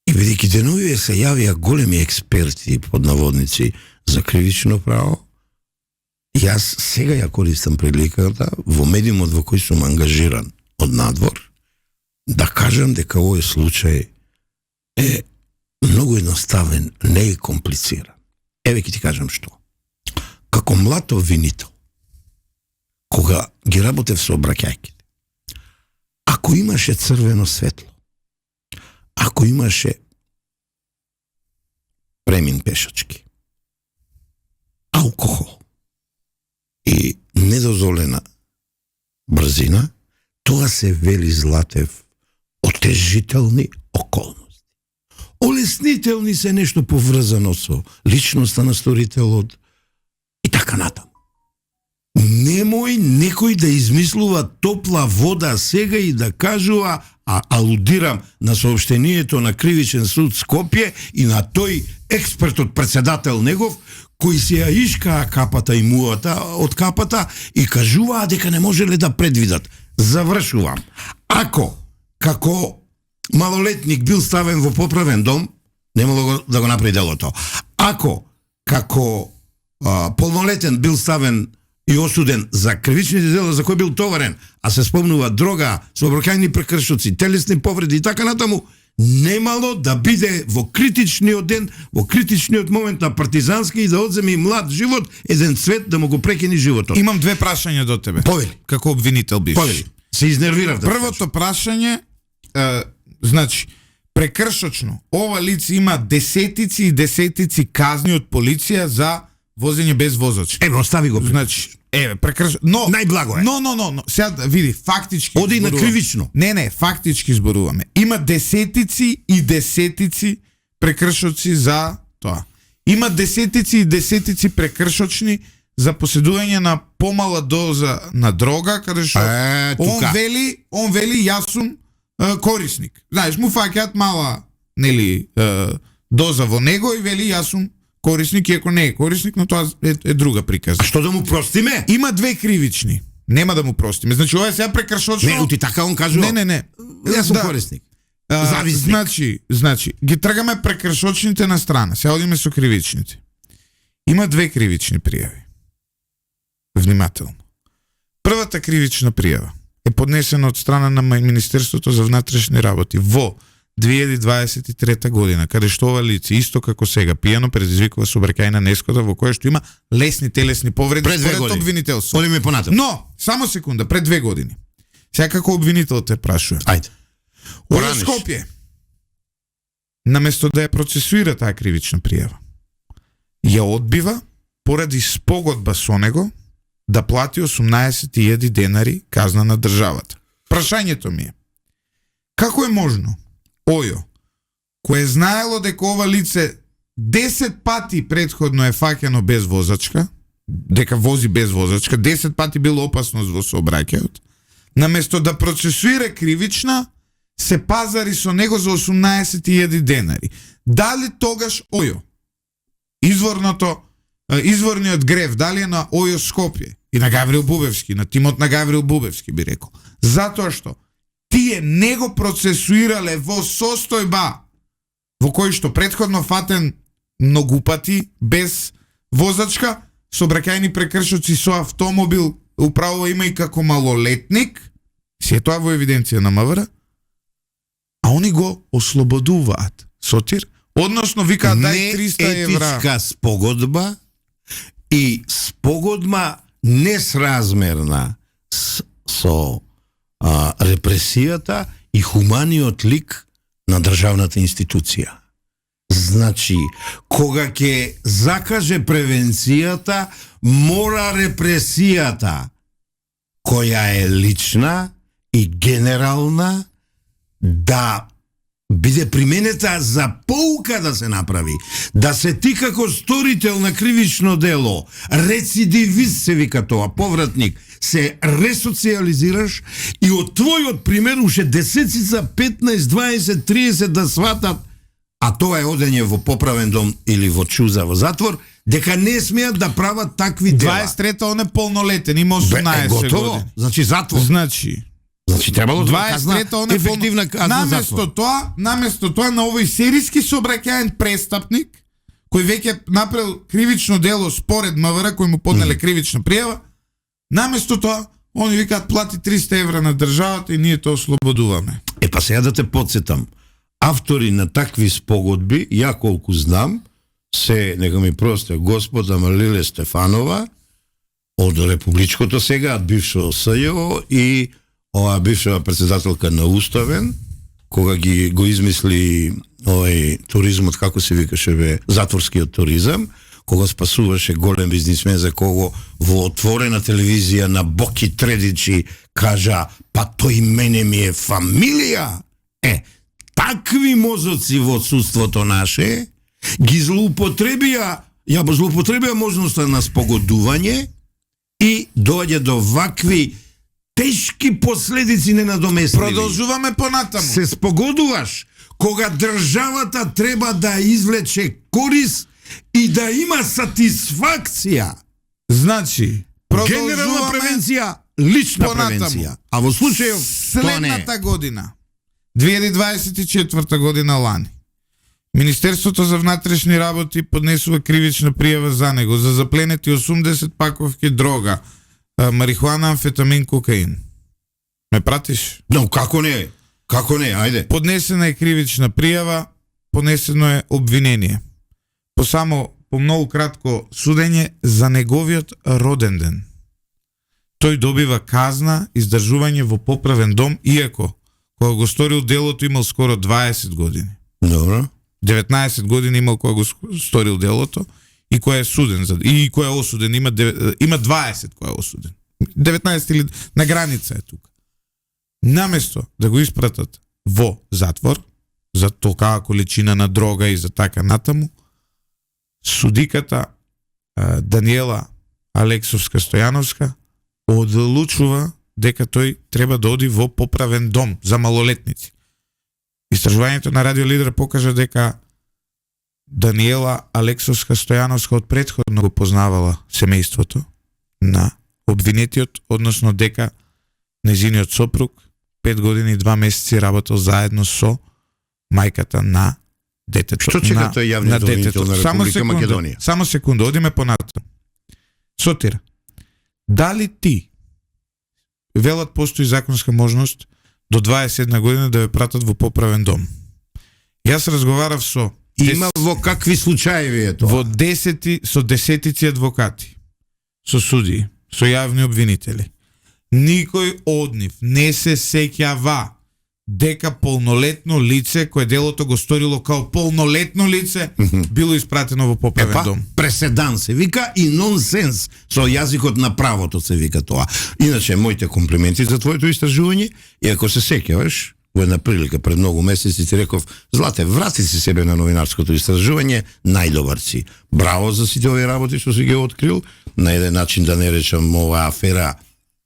[SPEAKER 2] И бидејќи деновиве се јавија големи експерти под наводници за кривично право, јас сега ја користам приликата во медиумот во кој сум ангажиран од надвор да кажам дека овој случај е многу едноставен, не е комплициран. Еве ќе ти кажам што. Како млад обвинител, кога ги работев со обраќајките, ако имаше црвено светло, ако имаше премин пешачки, алкохол и недозволена брзина, тоа се вели Златев отежителни околности. Олеснителни се нешто поврзано со личноста на сторителот и така натаму. Немој некој да измислува топла вода сега и да кажува, алудирам на сообщението на Кривичен суд Скопје и на тој експертот председател негов, кој се ја ишкаа капата и муата од капата и кажуваа дека не можеле да предвидат. Завршувам. Ако, како малолетник бил ставен во поправен дом, немало да го направи делото. Ако, како полнолетен бил ставен и осуден за кривичните дела за кој бил товарен, а се спомнува дрога, сообраќајни прекршоци, телесни повреди и така натаму, немало да биде во критичниот ден, во критичниот момент на партизански и да одземе и млад живот, еден цвет да му го прекини животот.
[SPEAKER 1] Имам две прашања до тебе.
[SPEAKER 2] Повели.
[SPEAKER 1] Како обвинител биш.
[SPEAKER 2] Повели. Се изнервирав.
[SPEAKER 1] Првото прашање, значи, прекршочно, ова лице има десетици и десетици казни од полиција за возење без возач.
[SPEAKER 2] Еве, остави го.
[SPEAKER 1] Значи, но
[SPEAKER 2] најблаго е.
[SPEAKER 1] Но, сега види, фактички
[SPEAKER 2] оди на кривично.
[SPEAKER 1] Не, фактички зборуваме. Има десетици и десетици прекршоци за тоа. Има десетици и десетици прекршочни за поседување на помала доза на дрога, каде што он вели јас сум корисник. Знаеш, му фаќаат мала, нели, доза во него и вели јас сум корисник, иако не е корисник, но тоа е друга приказна.
[SPEAKER 2] Што да му простиме?
[SPEAKER 1] Има две кривични. Нема да му простиме. Значи, ова е сега прекршочно.
[SPEAKER 2] Не, ти така он кажува.
[SPEAKER 1] Не.
[SPEAKER 2] Јас сум корисник. Зависник.
[SPEAKER 1] Значи, ги тргаме прекршочните на страна. Сега одиме со кривичните. Има две кривични пријави. Внимателно. Првата кривична пријава е поднесена од страна на Министерството за внатрешни работи во 2023 година, каде што ова лице, исто како сега, пијано предизвикува сообраќајна несгода во која што има лесни телесни повреди според обвинителство.
[SPEAKER 2] Одиме понатаму.
[SPEAKER 1] Но, само секунда, пред 2 години. Сега како обвинител те прашувам.
[SPEAKER 2] Ајде.
[SPEAKER 1] Ова Скопје, наместо да ја процесуира таа кривична пријава, ја одбива поради спогодба со него да плати 18.000 денари казна на државата. Прашањето ми е, како е можно Ојо, кој е знаело дека ова лице 10 пати предходно е фаќано без возачка, дека вози без возачка, 10 пати било опасност во сообраќајот, наместо да процесуира кривична, се пазари со него за 18.000 денари. Дали тогаш Ојо, изворниот грев, дали е на Ојо Скопје и на Гаврил Бубевски, на тимот на Гаврил Бубевски би рекол. Затоа што тие не го процесуирале во состојба во кој што претходно фатен многу пати без возачка, сообраќајни прекршоци со автомобил, управува има и како малолетник, се е тоа во евиденција на МВР, а они го ослободуваат. Сотир? Односно викаат дај 300 евра.
[SPEAKER 2] Неетичка спогодба и спогодба несразмерна со репресијата и хуманиот лик на државната институција. Значи, кога ќе закаже превенцијата, мора репресијата, која е лична и генерална, да биде применета за поука да се направи. Да се ти како сторител на кривично дело, рецидивист се вика тоа, повратник, се ресоциализираш и од твојот пример уште десетица, 15, 20, 30 да сватат, а тоа е одење во поправен дом или во чуза во затвор, дека не смеат да прават такви дела.
[SPEAKER 1] 23-та он е полнолетен, има 18
[SPEAKER 2] готово.
[SPEAKER 1] години.
[SPEAKER 2] Значи затвор.
[SPEAKER 1] Значи
[SPEAKER 2] требало да
[SPEAKER 1] 23-та он е
[SPEAKER 2] ефективна казна затвор.
[SPEAKER 1] Наместо тоа на овој серијски сообраќаен престапник кој веќе направил кривично дело според МВР, кој му поднеле кривична пријава, наместо тоа они викаат плати 300 евра на државата и ние тоа ослободуваме.
[SPEAKER 2] Па сега да те подсетам, автори на такви спогодби, ја колку знам, се, нека ми просте, господа Малиле Стефанова од Републичкото сега, од бившо СЈО и ова бивша председателка на Уставен, кога го измисли овој туризмот, како се викаше бе, затворскиот туризам, кога спасуваше голем бизнисмен за кого во отворена телевизија на Боки Тредичи кажа, па тој мене ми е фамилија. Такви мозоци во отсуството наше ги злоупотребија можноста на спогодување и доаѓа до вакви тешки последици ненадоместливи.
[SPEAKER 1] Продолжуваме понатаму.
[SPEAKER 2] Се спогодуваш кога државата треба да извлече корис и да има сатисфакција.
[SPEAKER 1] Значи,
[SPEAKER 2] генерална превенција, лична превенција. А во случајов
[SPEAKER 1] следната година, 2024 година лани, Министерството за внатрешни работи поднесува кривична пријава за него за запленети 80 паковки дрога, марихуана, амфетамин, кокаин. Ме пратиш?
[SPEAKER 2] Но како не? Како не? Ајде.
[SPEAKER 1] Поднесена е кривична пријава, поднесено е обвинение. По многу кратко судење за неговиот роден ден. Тој добива казна издржување во поправен дом, иако кога го сторил делото имал скоро 20 години.
[SPEAKER 2] Добро.
[SPEAKER 1] 19 години имал кога го сторил делото и кој е суден и кој е осуден, има 20 кој е осуден. 19 или на граница е тука. Наместо да го испратат во затвор за толкава количина на дрога и за така натаму, судиката Даниела Алексовска Стојановска одлучува дека тој треба да оди во поправен дом за малолетници. Истражувањето на Радио Лидер покажа дека Даниела Алексовска Стојановска од претходно го познавала семејството на обвинетиот, односно дека нејзиниот сопруг 5 години и 2 месеци работел заедно со мајката на детето.
[SPEAKER 2] Што чека тој јавниот обвинител на Република Македонија?
[SPEAKER 1] Само секунда, одиме понатаму. Сотир, дали ти велат постои законска можност до 21 година да ве пратат во поправен дом? Јас разговарав со
[SPEAKER 2] Има во какви случаеви е тоа?
[SPEAKER 1] Со десетици адвокати, со судии, со јавни обвинители. Никој од нив не се сеќава дека полнолетно лице кое делото го сторило као полнолетно лице било испратено во поправен дом.
[SPEAKER 2] Преседан се вика и нонсенс со јазикот на правото се вика тоа. Иначе моите комплименти за твоето истражување и ако се сеќаваш во една прилика пред многу месеци ти реков: Злате, врати си себе на новинарското истражување, најдобар си. Браво за сите овие работи што си ги открил, на еден начин да не речам оваа афера.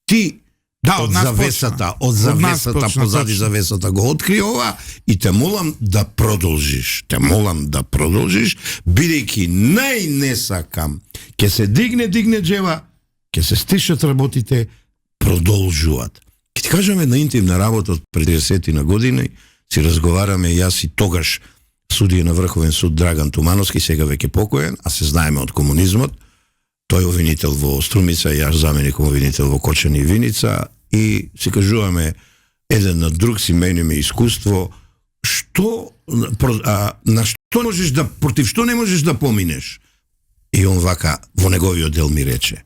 [SPEAKER 2] Ти
[SPEAKER 1] Да,
[SPEAKER 2] од
[SPEAKER 1] нас
[SPEAKER 2] завесата,
[SPEAKER 1] почна.
[SPEAKER 2] од завесата,
[SPEAKER 1] почна,
[SPEAKER 2] позади
[SPEAKER 1] точно.
[SPEAKER 2] завесата го откри ова и те молам да продолжиш. Те молам да продолжиш, бидејќи најнесакам ќе се дигне джева, ќе се стишат работите, продолжуваат. Ќе ти кажам една интимна работа од пред 30 на години, си разговараме јас и тогаш судија на Врховен суд Драган Тумановски, сега веќе покоен, а се знаеме од комунизмот. Тој обвинител во Струмица, јас заменик обвинител во Кочани и Виница, и си кажуваме еден на друг, си мениме искуство, на што можеш да, против што не можеш да поминеш. И он вака во неговиот дел ми рече: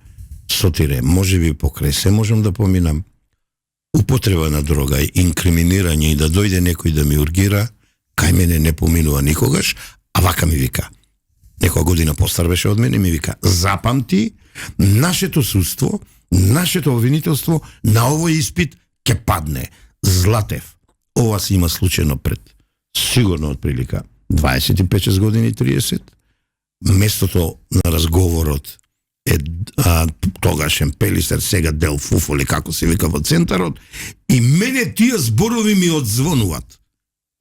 [SPEAKER 2] Сотире, може би покрај се можам да поминам. Употреба на дрога, инкриминирање и да дојде некој да ми ургира, кај мене не поминува никогаш, а вака ми вика. Некоја година постар беше од мене, ми вика: запамти, нашето судство, нашето обвинителство на овој испит ќе падне. Златев. Ова се има случајно пред сигурно од прилика 25 години, 30. Местото на разговорот е тогашен Пелистер, сега Дел Фуфоли, како се вика во центарот, и мене тие зборови ми одзвонуваат.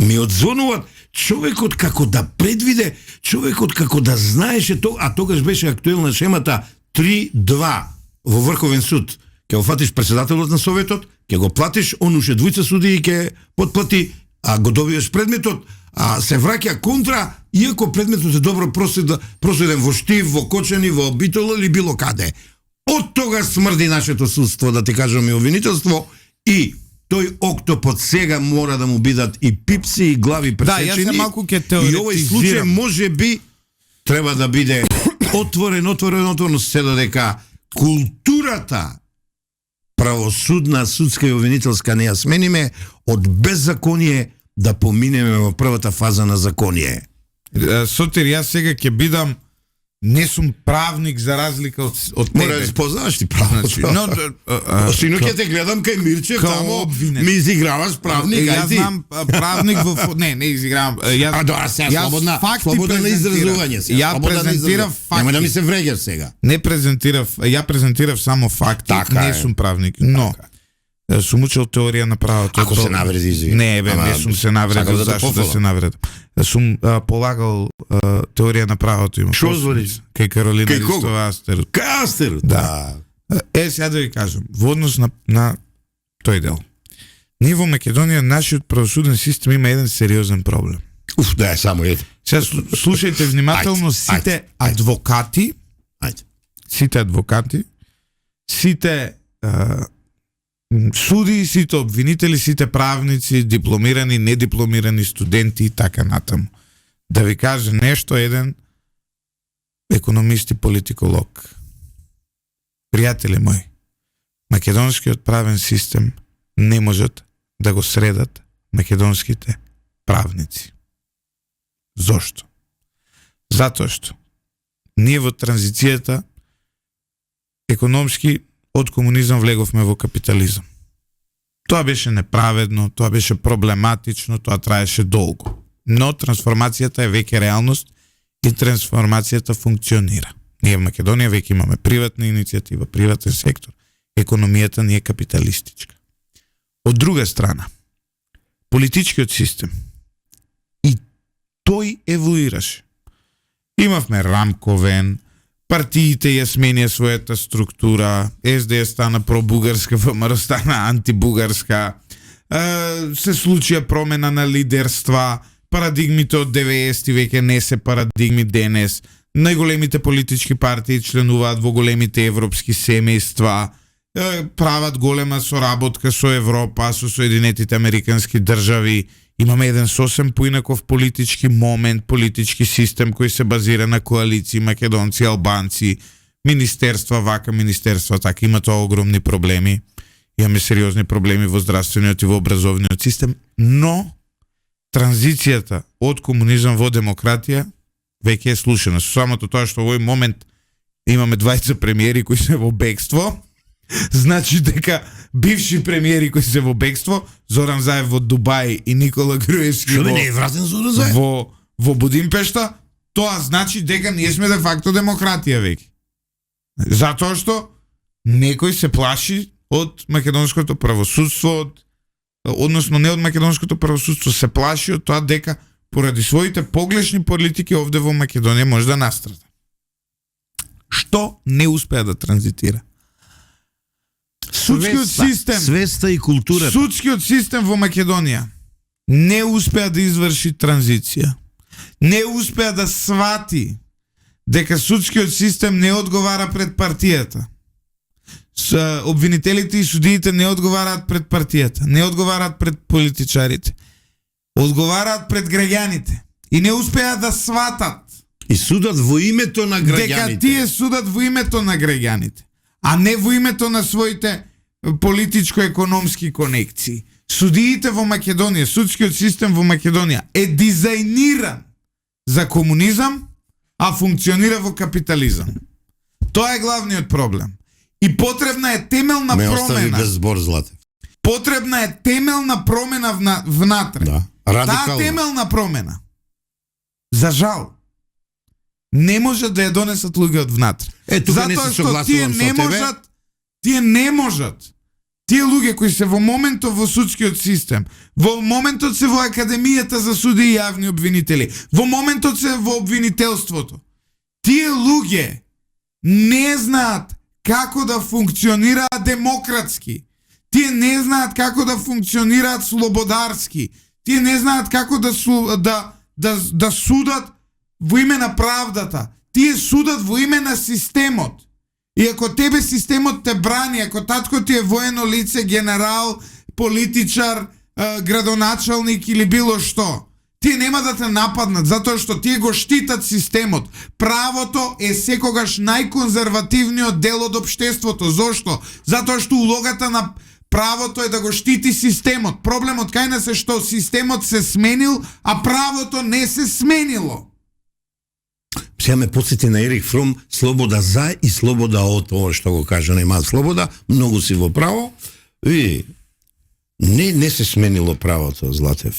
[SPEAKER 2] Ми одзвонуваат, човекот како да предвиде, човекот како да знаеше то, а тогаш беше актуелна шемата 3-2 во Врховен суд. Ќе го фатиш председателот на Советот, ќе го платиш, он уште двојца судии ќе подплати, а го добиеш предметот, а се враќа контра, иако предметот е добро проследен во Штив, во Кочани, во Битола или било каде. Од тога смрди нашето судство, да ти кажам, и обвинителство, и тој октопод сега мора да му бидат и пипси и глави пресечени.
[SPEAKER 1] Да, јас малку ќе
[SPEAKER 2] и овој случај
[SPEAKER 1] теоретизирам.
[SPEAKER 2] може би треба да биде отворен, се додека културата правосудна, судска и обвинителска не ја смениме, од беззаконие да поминеме во првата фаза на законие.
[SPEAKER 1] Сотир, јас сега ќе бидам, не сум правник за разлика од тебе.
[SPEAKER 2] Мора да спознаваш ти правото.
[SPEAKER 1] Значи,
[SPEAKER 2] Сино ќе те гледам кај Мирчев, тамо
[SPEAKER 1] обвинет.
[SPEAKER 2] ми изиграваш правник,
[SPEAKER 1] Јас
[SPEAKER 2] ајди.
[SPEAKER 1] знам правник во не изигравам.
[SPEAKER 2] Добра, сега слободна на изразување се.
[SPEAKER 1] Ја презентирав факти.
[SPEAKER 2] Нема да ми се вреѓаш сега.
[SPEAKER 1] Не презентирав, ја презентирав само факти,
[SPEAKER 2] Така
[SPEAKER 1] не
[SPEAKER 2] е.
[SPEAKER 1] сум правник, но сум учел теорија на правото.
[SPEAKER 2] Ако се навреди, извини.
[SPEAKER 1] Не, не сум се навредил,
[SPEAKER 2] сакам да те
[SPEAKER 1] зашто да
[SPEAKER 2] пофалам.
[SPEAKER 1] се навредам. Сум полагал теорија на правото, има.
[SPEAKER 2] Шо збориш?
[SPEAKER 1] Кај Каролина
[SPEAKER 2] Кај кого?
[SPEAKER 1] Ристова Астер.
[SPEAKER 2] Кастер, да.
[SPEAKER 1] Сега да ви кажам, во однос на тој дел. Ние во Македонија, нашиот правосуден систем има еден сериозен проблем.
[SPEAKER 2] Уф, да е само ето.
[SPEAKER 1] Сега слушајте внимателно, сите адвокати,
[SPEAKER 2] Ајде.
[SPEAKER 1] сите адвокати, сите суди, сите обвинители, сите правници, дипломирани, недипломирани студенти и така натаму. Да ви каже нешто еден економист и политиколог. Пријатели мои, македонскиот правен систем не можат да го средат македонските правници. Зошто? Затоа што ние во транзицијата економски од комунизам влеговме во капитализам. Тоа беше неправедно, тоа беше проблематично, тоа траеше долго. Но трансформацијата е веќе реалност и трансформацијата функционира. Ние во Македонија веќе имаме приватна иницијатива, приватен сектор. Економијата ни е капиталистичка. Од друга страна, политичкиот систем и тој еволуираше. Имавме рамковен, партиите ја сменија својата структура, СДС стана пробугарска, ВМРО стана антибугарска, се случија промена на лидерства, парадигмите од 90-ти веќе не се парадигми денес, најголемите политички партии членуваат во големите европски семејства, прават голема соработка со Европа, со Соединетите Американски држави. Имаме еден сосем поинаков политички момент, политички систем кој се базира на коалиции, македонци, албанци, министерства вака, министерства така. Има тоа огромни проблеми. Имаме сериозни проблеми во здравствениот и во образовниот систем, но транзицијата од комунизам во демократија веќе е слушана. Со самото тоа што во овој момент имаме двајца премиери кои се во бегство, значи дека бивши премиери кои се во бегство, Зоран Заев во Дубај и Никола Груевски
[SPEAKER 2] Што не е вратен Зоран Заев?
[SPEAKER 1] во Будимпешта, тоа значи дека ние сме де факто демократија веќе. Затоа што некој се плаши од македонското правосудство, односно не од македонското правосудство, се плаши од тоа дека поради своите погрешни политики овде во Македонија може да настрада. Што не успеа да транзитира? Судскиот систем,
[SPEAKER 2] свеста и културата.
[SPEAKER 1] Судскиот систем во Македонија не успеа да изврши транзиција. Не успеа да свати дека судскиот систем не одговара пред партијата. Обвинителите и судиите не одговараат пред партијата, не одговараат пред политичарите. Одговараат пред граѓаните. И не успеа да сватат
[SPEAKER 2] и судат во името на граѓаните.
[SPEAKER 1] Дека тие судат во името на граѓаните, а не во името на своите политичко-економски конекции. Судиите во Македонија, судскиот систем во Македонија е дизајниран за комунизам, а функционира во капитализам. Тоа е главниот проблем. И потребна е темелна
[SPEAKER 2] ме
[SPEAKER 1] промена.
[SPEAKER 2] остави без збор, Злате.
[SPEAKER 1] Потребна е темелна промена внатре.
[SPEAKER 2] Да, радикално.
[SPEAKER 1] Таа темелна промена, за жал, не може да ја донесат луѓе од внатре.
[SPEAKER 2] Тука не се согласувам со тебе.
[SPEAKER 1] Тие не можат. Тие луѓе кои се во моментот во судскиот систем, во моментот се во Академијата за суди и јавни обвинители, во моментот се во обвинителството. Тие луѓе не знаат како да функционираат демократски. Тие не знаат како да функционираат слободарски. Тие не знаат како да судат во име на правдата. Тие судат во име на системот. И ако тебе системот те брани, ако татко ти е воено лице, генерал, политичар, градоначалник или било што, тие нема да те нападнат, затоа што тие го штитат системот. Правото е секогаш најконзервативниот дел од општеството. Зошто? Затоа што улогата на правото е да го штити системот. Проблемот кај нас е што системот се сменил, а правото не се сменило.
[SPEAKER 2] Сега ме подсети на Ерих Фром, слобода за и слобода од ова што го кажа, нема слобода, многу си во право. И не се сменило правото, Златев.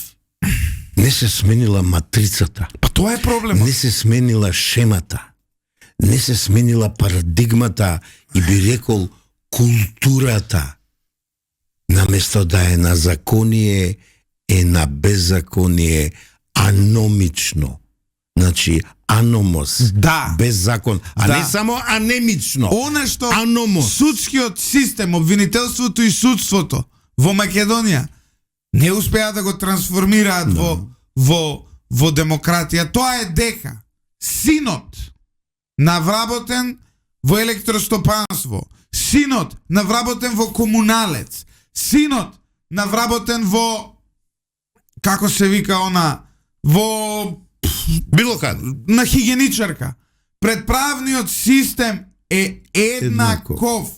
[SPEAKER 2] Не се сменила матрицата.
[SPEAKER 1] Па тоа е проблемот.
[SPEAKER 2] Не се сменила шемата. Не се сменила парадигмата и би рекол културата. Наместо да е на законие, е на беззаконие, аномично. Значи, аномос,
[SPEAKER 1] да,
[SPEAKER 2] без закон, а не само анемично.
[SPEAKER 1] Она што
[SPEAKER 2] аномос.
[SPEAKER 1] Судскиот систем, обвинителството и судството во Македонија не успеа да го трансформираат во демократија. Тоа е дека синот навработен во електростопанство, синот навработен во комуналец, синот навработен во, како се вика она, во
[SPEAKER 2] било каде,
[SPEAKER 1] на хигиеничарка. Предправниот систем е еднаков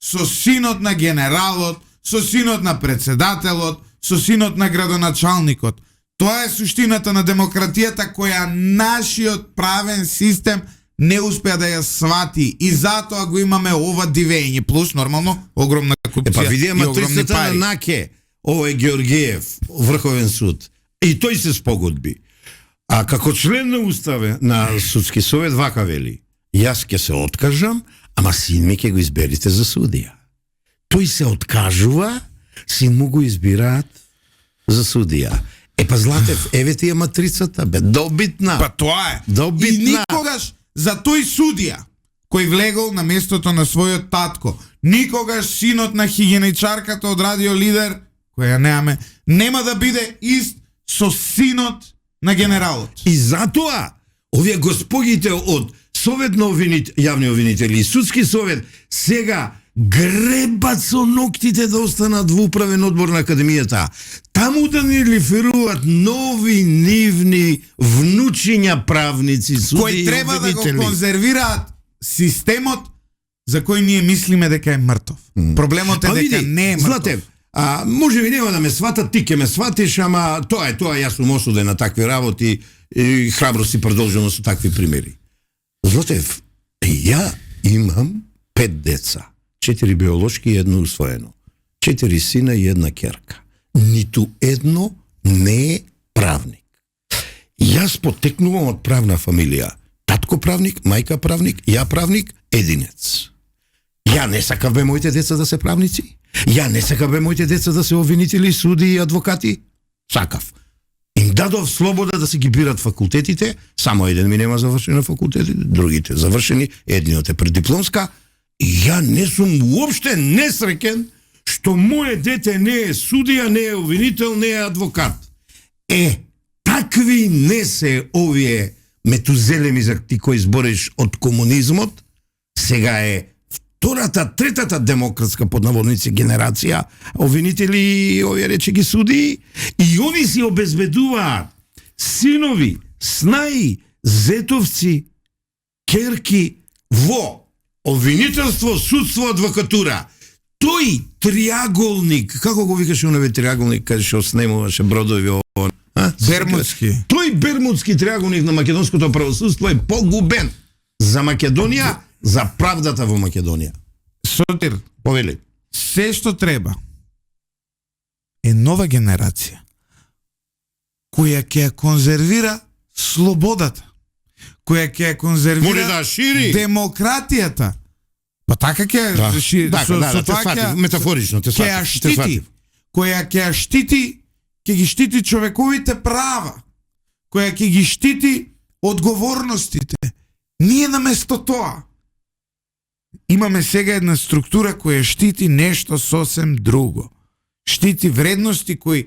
[SPEAKER 1] со синот на генералот, со синот на председателот, со синот на градоначалникот. Тоа е суштината на демократијата која нашиот правен систем не успеа да ја свати и затоа го имаме ова дивење, плюс нормално огромна корупција.
[SPEAKER 2] Па види матрицата на Наке, ова е Георгиев, Врховен суд. И тој се спогодби. А како член на уставе на судски совет вака вели: јас ќе се откажам, ама син ми ќе го изберите за судија. Тој се откажува, син му го избираат за судија. Па Златев, еве ти е матрицата, бе, добитна.
[SPEAKER 1] Па тоа е.
[SPEAKER 2] Добитна.
[SPEAKER 1] И никогаш за тој судија кој влегол на местото на својот татко, никогаш синот на хигиеничарката од Радио Лидер, која немаме, нема да биде ист со синот на генералот.
[SPEAKER 2] И затоа овие господите од Совет на јавни обвинители и Судски совет сега гребат со ноктите да останат во управен одбор на Академијата. Таму да ни лиферуваат нови нивни внучиња правници, суди
[SPEAKER 1] кои треба да го
[SPEAKER 2] обвинители.
[SPEAKER 1] конзервираат системот за кој ние мислиме дека е мртов. Проблемот е дека не е мртов.
[SPEAKER 2] Златев, може би нема да ме сватат, ти ќе ме сватиш, ама тоа е тоа, јас сум осуден на такви работи и храброст и продолженост со такви примери. Златев, ја имам 5 деца. 4 биолошки и 1 усвоено. 4 сина и 1 керка. Ниту едно не е правник. Јас потекнувам од правна фамилија. Татко правник, мајка правник, ја правник, единец. Ја не сакав бе моите деца да се правници. Ја не сакам бе моите деца да се обвинители, суди и адвокати. Сакав. Им дадов слобода да си ги бират факултетите, само еден ми нема завршен на факултетите, другите завршени, едниот е преддипломска, и ја не сум уопште несреќен што моje дете не е судија, не е обвинител, не е адвокат. Такви не се овие метузелеми за ти кои збориш од комунизмот, сега е втората, третата демократска под наводници генерација, обвинители и овие речи ги суди, и они си обезбедуваат синови, снаи, зетовци, керки во обвинителство, судство, адвокатура. Тој триаголник, како го викаше оневе триаголник, каде што снемуваше бродови ово?
[SPEAKER 1] Бермудски.
[SPEAKER 2] Тој бермудски триаголник на македонското правосудство е погубен за Македонија, за правдата во Македонија.
[SPEAKER 1] Сотир,
[SPEAKER 2] повели.
[SPEAKER 1] Се што треба е нова генерација која ќе ја конзервира слободата, која ќе ја конзервира
[SPEAKER 2] Моли да шири
[SPEAKER 1] демократијата. Па така ќе шири,
[SPEAKER 2] метафорично те
[SPEAKER 1] ќе ја штити, која ќе ја штити, ќе ги штити човековите права, која ќе ги штити одговорностите. Ние наместо тоа имаме сега една структура која штити нешто сосем друго. Штити вредности кои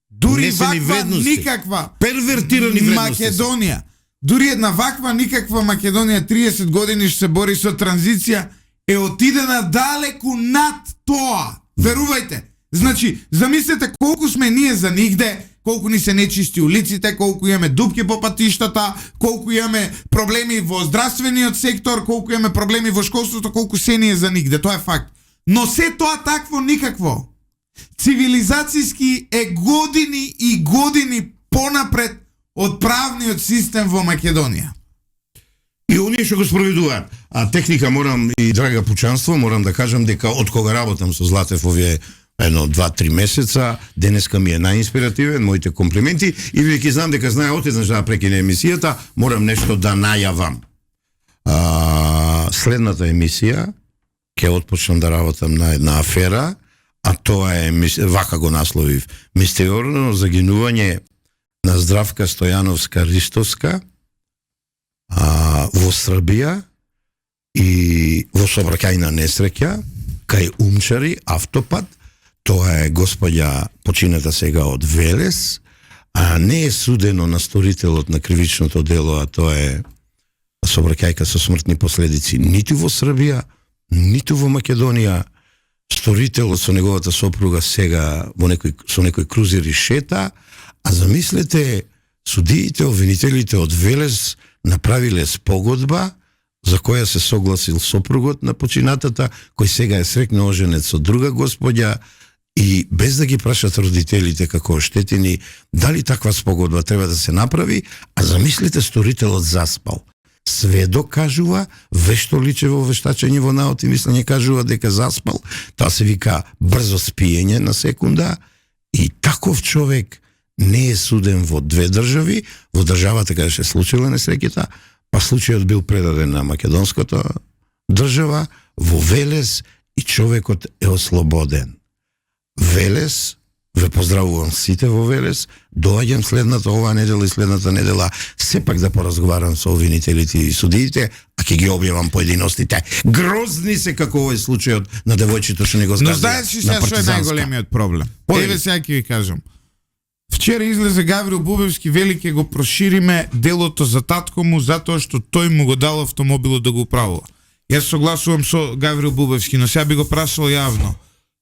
[SPEAKER 1] дури ваква никаква
[SPEAKER 2] первертирани вредности
[SPEAKER 1] Македонија, дури една ваква никаква Македонија 30 години што се бори со транзиција е отидена далеку над тоа. Верувајте. Значи, замислете колку сме ние за нигде, колку ни се нечисти улиците, колку имаме дупки по патиштата, колку имаме проблеми во здравствениот сектор, колку имаме проблеми во школството, колку се ни е за нигде, тоа е факт. Но се тоа такво никакво. Цивилизацијски е години и години понапред од правниот систем во Македонија.
[SPEAKER 2] И оние што го спроведуваат. А техника морам и драга пучанство, морам да кажам дека од кога работам со Златев овие 1-2-3 месеца, денеска ми е најинспиративен, моите комплименти, и веќе знам дека знае отеднаш да прекине емисијата, морам нешто да најавам. Следната емисија ќе отпочнам да работам на една афера, а тоа е, вака го насловив, мистериозно загинување на Здравка Стојановска-Ристовска во Србија и во сообраќајна несреќа кај Умчари, автопат. Тоа е господја почината сега од Велес, а не е судено на сторителот на кривичното дело, а тоа е сообраќајка со смртни последици ниту во Србија, ниту во Македонија. Сторителот со неговата сопруга сега со некој крузери шета, а замислете, судиите, обвинителите од Велес направиле спогодба за која се согласил сопругот на починатата, кој сега е срекно оженет со друга господја, и без да ги прашат родителите како оштетени, дали таква спогодба треба да се направи, а замислите, сторителот заспал. Сведок кажува, вешто личе во вештачење во наот и мислење кажува дека заспал, тоа се вика брзо спиење на секунда, и таков човек не е суден во две држави, во државата каде се случила несреќата, па случајот бил предаден на македонската држава, во Велес, и човекот е ослободен. Велес, ве поздравувам сите во Велес, доаѓам следната оваа недела и следната недела сепак да поразговарам со обвинителите и судиите, а ќе ги објавам поединостите. Грозни се како овој случајот на девојчето што не го згазија.
[SPEAKER 1] Но знаеш ли што е најголемиот проблем? Еве сега ќе ви кажам. Вчера излезе Гаврил Бубевски, вели ќе го прошириме делото за татко му затоа што тој му го дал автомобилот да го управува. Јас согласувам со Гаврил Бубевски, но сега би го прашал јавно.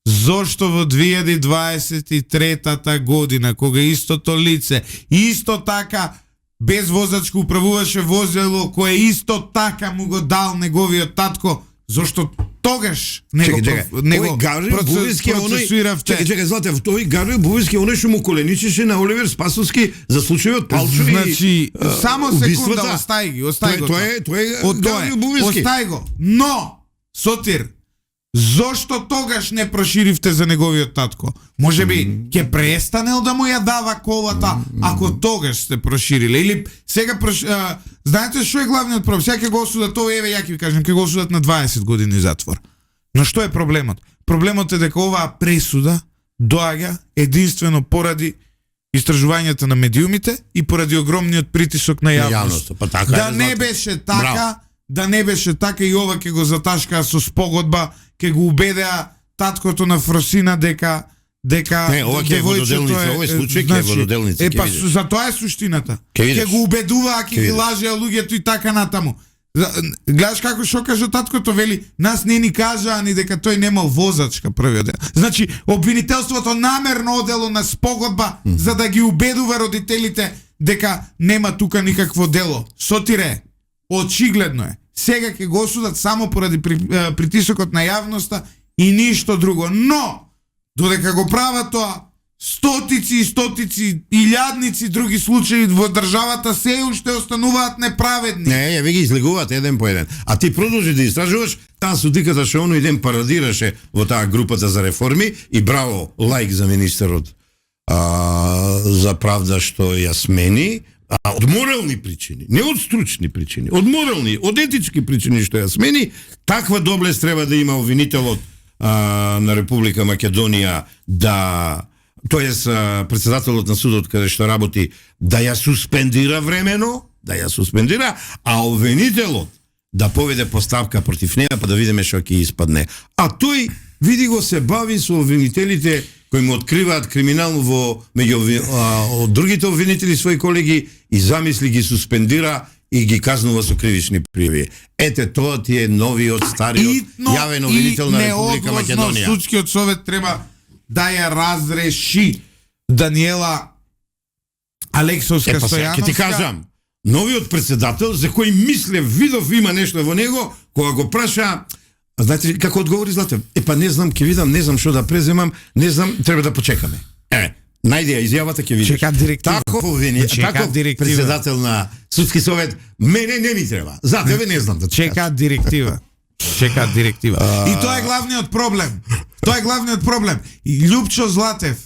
[SPEAKER 1] Зошто во 2023 година, кога истото лице, исто така без возачко управуваше возило, кое исто така му го дал неговиот татко, зошто тогаш него процесуиравте?
[SPEAKER 2] Чекај, Златев, тој Гаврил Бубевски оној што му коленичеше на Оливер Спасовски за случајот Палчо и
[SPEAKER 1] значи, само секунда, остај го.
[SPEAKER 2] Тоа е Гаврил Бубевски.
[SPEAKER 1] Остај го. Но, Сотир, зошто тогаш не проширивте за неговиот татко? Може би ќе престанел да му ја дава колата ако тогаш сте прошириле, или сега знаете што е главниот проблем? Сега ќе го осудат, еве ја ќе ви кажам, ќе го осудат на 20 години затвор. Но што е проблемот? проблемот е дека оваа пресуда доаѓа единствено поради истражувањата на медиумите и поради огромниот притисок на јавност.
[SPEAKER 2] Па така
[SPEAKER 1] Да не беше така,
[SPEAKER 2] Браво.
[SPEAKER 1] да не беше така и ова ќе го заташкаа со спогодба, ќе го убедеа таткото на Фросина дека
[SPEAKER 2] Не, ова ќе е вододелница, овој случај ќе е вододелница.
[SPEAKER 1] Е, па за тоа е суштината. Ќе го убедуваа, ќе ги лажеа луѓето и така натаму. Гледаш како што кажа таткото, вели, нас не ни кажаа ни дека тој немал возачка првиот ден. Значи, обвинителството намерно одело на спогодба за да ги убедува родителите дека нема тука никакво дело. Сотире, очигледно е. Сега ќе го осудат само поради притисокот на јавноста и ништо друго. Но, додека го прават тоа, стотици и стотици, илјадници други случаи во државата се уште остануваат неправедни.
[SPEAKER 2] Не, ја ви ги излегуваат еден по еден. А ти продолжи да истражуваш, таа судиката што оној ден парадираше во таа групата за реформи и браво, лајк за министерот за правда што ја смени, од морални причини, не од стручни причини, од морални, од етички причини што ја смени, таква доблест треба да има обвинителот на Република Македонија тоест председателот на судот каде што работи да ја суспендира времено, а обвинителот да поведе поставка против неа па да видиме што ќе испадне. А тој види го се бави со обвинителите кои му откриваат криминално во меѓу од другите обвинители своји колеги и замисли ги суспендира и ги казнува со кривични пријави. Ете тоа ти е новиот стариот јавен обвинител на Република Македонија.
[SPEAKER 1] Судскиот совет треба да ја разреши Даниела Алексовска Стојановска.
[SPEAKER 2] Ќе ти кажам, новиот председател за кој видов има нешто во него, кога го праша, знаете како одговори Златев? Па не знам, ќе видам, не знам што да преземам, не знам, треба да почекаме. Најде ја изјавата, ќе видиш.
[SPEAKER 1] Чека директива.
[SPEAKER 2] Таков председател на судски совет, мене не ми треба. За тебе не знам да
[SPEAKER 1] чека директива. И тоа е главниот проблем. И Љупчо Златев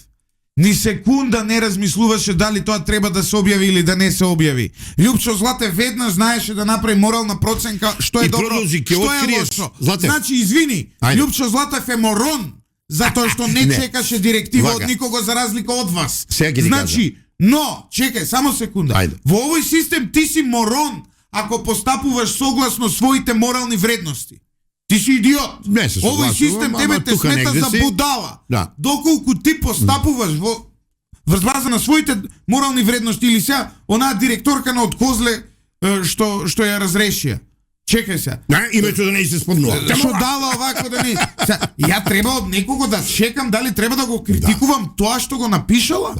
[SPEAKER 1] ни секунда не размислуваше дали тоа треба да се објави или да не се објави. Љупчо Златев веднаш знаеше да направи морална проценка што е добро, што е лошо. Значи, извини, Љупчо Златев е морон затоа што не чекаше директива од никого за разлика од вас. Значи, но, чекај, само секунда. Во овој систем ти си морон ако постапуваш согласно своите морални вредности. Ти си идиот. Овој систем тебе те смета за будала. Доколку ти постапуваш во база на своите морални вредности или сега онаа директорка на од Козле што ја разрешија. Чекај се.
[SPEAKER 2] Името да не се спомнува.
[SPEAKER 1] Што дала овако да не. Ја треба од некого да чекам дали треба да го критикувам тоа што го напишала?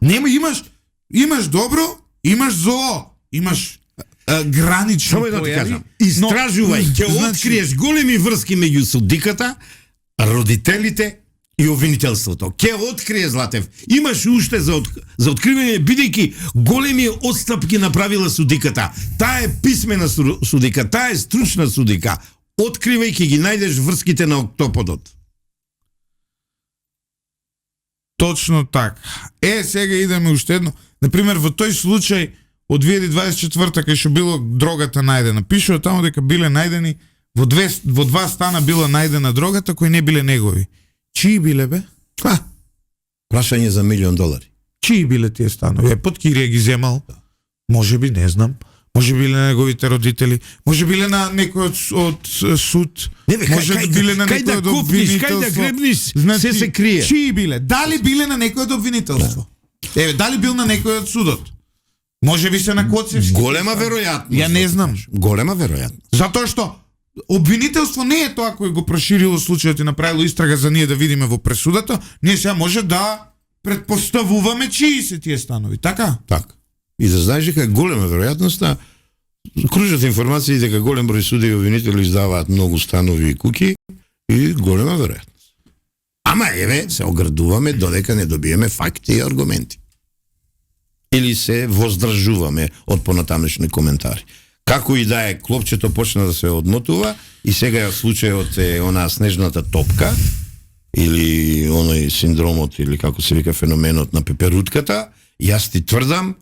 [SPEAKER 1] Нема, имаш добро, имаш зло, имаш гранично појави.
[SPEAKER 2] Истражувај, ќе откриеш големи врски меѓу судиката, родителите и обвинителството. Ќе открие, Златев. Имаш уште за откривање, бидејќи големи отстапки направила судиката. Таа е писмена судика, таа е стручна судика. Откривај, ќе ги најдеш врските на октоподот.
[SPEAKER 1] Точно така. Сега идеме уште едно. Например, во тој случај од 2024 кај што било дрогата најдена. Пишува таму дека биле најдени во два стана била најдена дрогата кои не биле негови. Чии биле бе?
[SPEAKER 2] Прашање за $1,000,000.
[SPEAKER 1] Чии биле тие станови? Под Кирија ги земал? Може би, не знам. Може биле на неговите родители, може биле на некој од суд, може биле на некој од обвинителство.
[SPEAKER 2] Кај да гребниш, се крие.
[SPEAKER 1] Чии биле? Дали биле на некој од обвинителство? Дали бил на некој од судот? Може би се на Коцевски.
[SPEAKER 2] Голема веројатност.
[SPEAKER 1] Ја не знам.
[SPEAKER 2] Голема веројатност.
[SPEAKER 1] Затоа што обвинителство не е тоа кој го проширило случајот и направило истрага за ние да видиме во пресудата. Ние сега може да предпоставуваме чии се тие станови, така?
[SPEAKER 2] Така. И да знаеш дека голема веројатноста, кружат информации дека голем број суди и обвинители издаваат многу станови и куќи и голема веројатност. Ама еве се оградуваме додека не добиеме факти и аргументи. Или се воздржуваме од понатамешни коментари. Како и да е, клопчето почна да се одмотува и сега случајот е онаа снежната топка или оној синдромот или како се вика феноменот на пеперутката. Јас ти тврдам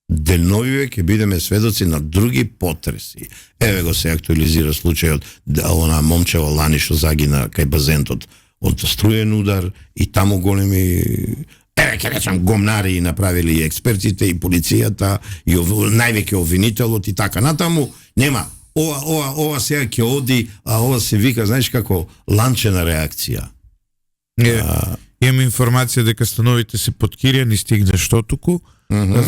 [SPEAKER 2] деновиве ќе бидеме сведоци на други потреси. Еве го се актуализира случајот она момчево лани што загина кај базентот од струен удар и таму големи ќе речам гомнари направили и експертите и полицијата и највеќе обвинителот и така натаму. Нема ова сега ќе оди, а ова се вика, знаеш како, ланчена реакција.
[SPEAKER 1] Имам информација дека становите се под кирија, ни стигна што туку,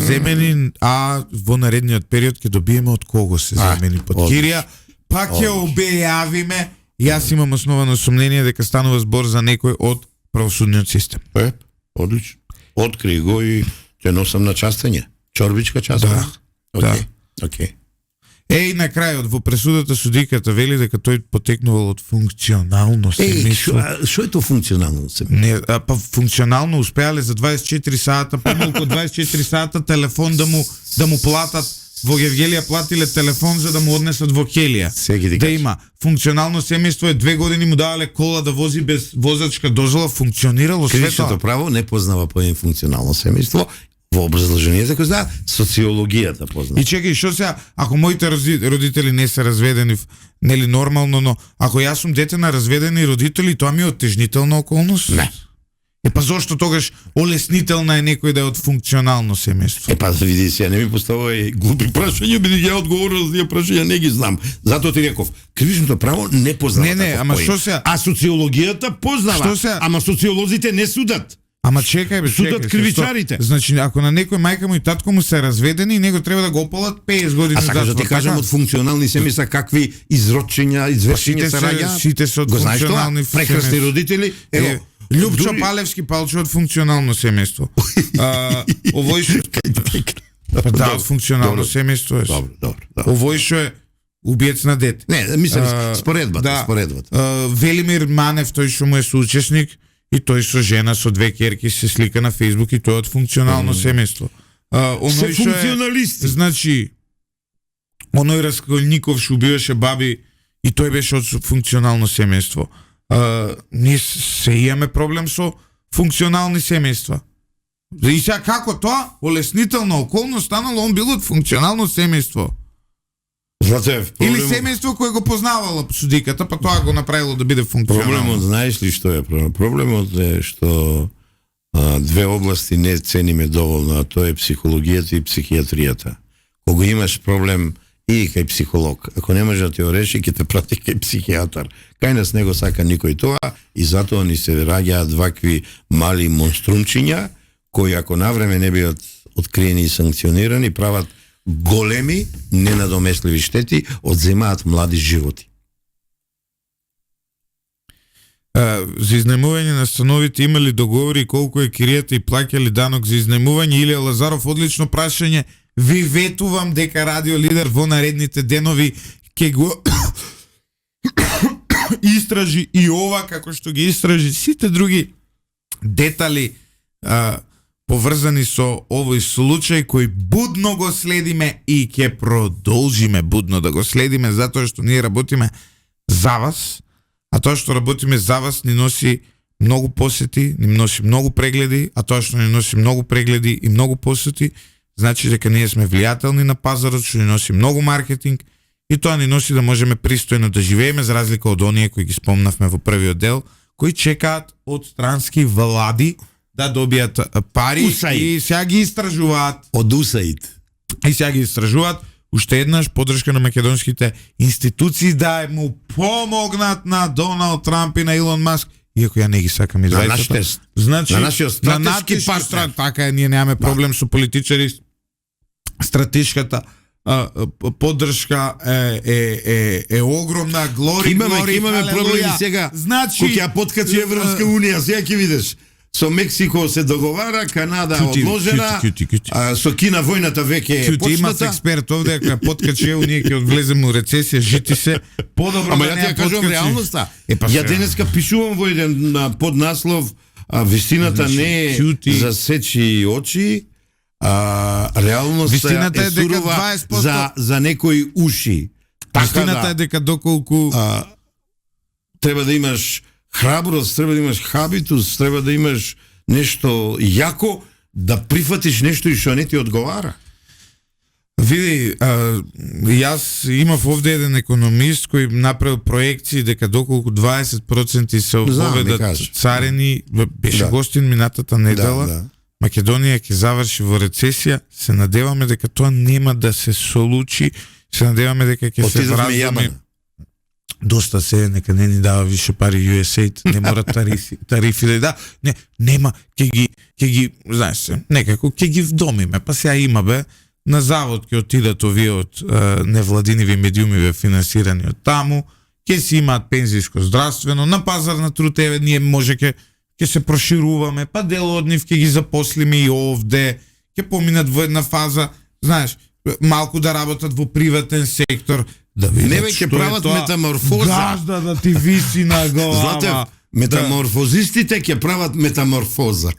[SPEAKER 1] земени, а во наредниот период ќе добиеме од кого се земени под кирија, па ќе објавиме. Јас имам основано сомнение дека станува збор за некој од правосудниот систем.
[SPEAKER 2] Одлично. Откри го и те носам на частење. Чорбичка частење. Океј.
[SPEAKER 1] И на крајот во пресудата судиката вели дека тој потекнувал од функционално семејство.
[SPEAKER 2] Што е тоа функционално семејство?
[SPEAKER 1] Не, па функционално успеале за 24 сата, помалку 24 сата телефон да му платат. Во Гевгелија платиле телефон за да му однесат во Келија. Да има функционално семејство, 2 години му давале кола да вози без возачка дозвола, функционирало све тоа.
[SPEAKER 2] Кривичното право не познава поим функционално семејство. Во образложението кој знае социологијата познава.
[SPEAKER 1] И чекај, што сега, ако моите родители не се разведени, нели нормално, но ако јас сум дете на разведени родители, тоа ми е оттежнителна околност?
[SPEAKER 2] Не.
[SPEAKER 1] Па зошто тогаш олеснителна е некој да е од функционално семејство?
[SPEAKER 2] Па види се, не ми поставај глупи прашања, бидејќи ја одговорил за тие прашања не ги знам. Затоа ти реков, кривичното право не познава.
[SPEAKER 1] Не, ама што се?
[SPEAKER 2] А социологијата познава. Ама социолозите не судат.
[SPEAKER 1] Ама чекај бе,
[SPEAKER 2] судат кривичарите.
[SPEAKER 1] Значи, ако на некој мајка му и татко му се разведени, него треба да го опалат 50 години.
[SPEAKER 2] А сакаш да ти кажам од функционални семејства какви изрочења, извршења се раѓаат?
[SPEAKER 1] Сите се од функционални семејства.
[SPEAKER 2] Прекрасни родители. Ево,
[SPEAKER 1] Љупчо Палевски Палчо од функционално семејство. Овој да, од функционално семејство е.
[SPEAKER 2] Добро.
[SPEAKER 1] Овој што е убиец на дете.
[SPEAKER 2] Не, мислам споредбата.
[SPEAKER 1] Велимир Манев, тој што му е соучесник, и тој со жена со 2 ќерки се слика на Фејсбук и тој од функционално семејство.
[SPEAKER 2] Се функционалисти.
[SPEAKER 1] Значи, оној Расколников што убиваше баби и тој беше од функционално семејство. Ние се имаме проблем со функционални семејства. И сега како тоа? Олеснителна околност станало, он бил од функционално семејство. Или семејство кое го познавало судиката, па тоа го направило да биде функционално.
[SPEAKER 2] Проблемот, знаеш ли што е? Проблемот е што две области не цениме доволно, а тоа е психологијата и психијатријата. Кога имаш проблем и кај психолог, ако не може да те реши, ќе те прати кај психијатар. Кај нас не го сака никој тоа и затоа ни се раѓаат вакви мали монструмчиња кои ако навреме не бидат откриени и санкционирани, прават големи ненадомесливи штети, одземаат млади животи.
[SPEAKER 1] За изнемување на становите имали договори колку е киријата и плаќали данок за изнемување? Илија Лазаров, одлично прашање. Ви ветувам дека Радио Лидер во наредните денови ќе го истражи и ова како што ги истражи сите други детали поврзани со овој случај кој будно го следиме и ќе продолжиме будно да го следиме затоа што ние работиме за вас, а тоа што работиме за вас ни носи многу посети, ни носи многу прегледи, а тоа што ни носи многу прегледи и многу посети значи дека ние сме влијателни на пазарот, што ни носи многу маркетинг и тоа ни носи да можеме пристојно да живееме за разлика од оние кои ги спомнавме во првиот дел, кои чекаат од странски влади да добијат пари и сега ги истражуваат.
[SPEAKER 2] Од УСАИД.
[SPEAKER 1] И сега ги истражуваат. Уште еднаш подршка на македонските институции да му помогнат на Доналд Трамп и на Илон Маск. Иако ја не ги сакам
[SPEAKER 2] извајцата.
[SPEAKER 1] Значи,
[SPEAKER 2] на нашиот стратешки партнер.
[SPEAKER 1] Така е, ние немаме проблем со политичари. Стратешката поддршка е огромна.
[SPEAKER 2] Имаме проблеми сега.
[SPEAKER 1] Значи,
[SPEAKER 2] кој ќе подкачи Европска унија, сега ќе видиш. Со Мексико се договара, Канада одложена, со Кина војната веќе е почната.
[SPEAKER 1] Имаш експерт овде, ако ја подкачи, ние ќе одвлеземе у рецесија, жити се, подобро
[SPEAKER 2] да
[SPEAKER 1] не ја
[SPEAKER 2] подкачи. Ама ја ти ја кажувам реалноста. Ја денеска пишувам во еден поднаслов, вистината не е за сечи очи, реалноста е сурова за некои уши.
[SPEAKER 1] Вистината е дека доколку
[SPEAKER 2] треба да имаш храброст, треба да имаш хабитус, треба да имаш нешто јако да прифатиш нешто и што не ти одговара.
[SPEAKER 1] Види, јас имав овде еден економист кој направил проекции дека доколку 20% се оведат царени, беше гостин минатата недела, Македонија ќе заврши во рецесија, се надеваме дека тоа нема да се случи, се надеваме дека ќе се вразуми. Доста се, нека не ни дава више пари USAID, не мора тарифи да, не, нема, ќе ги, знаеш се, некако ќе ги вдомиме, па сега има бе, на завод ќе отидат овие од невладиниви медиуми финансирани од таму, ќе си имаат пензиско здравствено, на пазар на труд ние може ќе се прошируваме, па дел од нив ќе ги запослиме и овде, ќе поминат во една фаза, знаеш, малку да работат во приватен сектор, да видат
[SPEAKER 2] што прават метаморфоза.
[SPEAKER 1] Газда да ти виси на глава.
[SPEAKER 2] Злате, метаморфозистите ќе прават метаморфоза.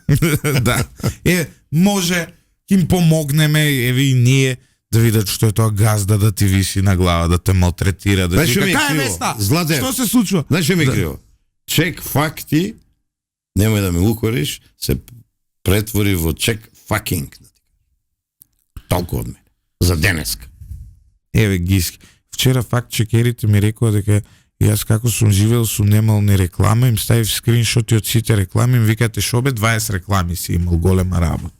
[SPEAKER 1] Да. Може им помогнеме, еве и ние, да видат што е тоа газда да ти виси на глава, да те малтретира, да ти кажа, кај Веста?
[SPEAKER 2] Злате,
[SPEAKER 1] што се случува?
[SPEAKER 2] Знаеш што ми криво? Чек факти, немој да ме укориш, се претвори во чек факинг. Толку од мене. За денеска.
[SPEAKER 1] Еве Гиски. Вчера факт чекерите ми рекоа дека јас како сум живел сум немал ни реклама, им ставив скриншоти од сите реклами, им викате шо бе 20 реклами си имал, голема работа.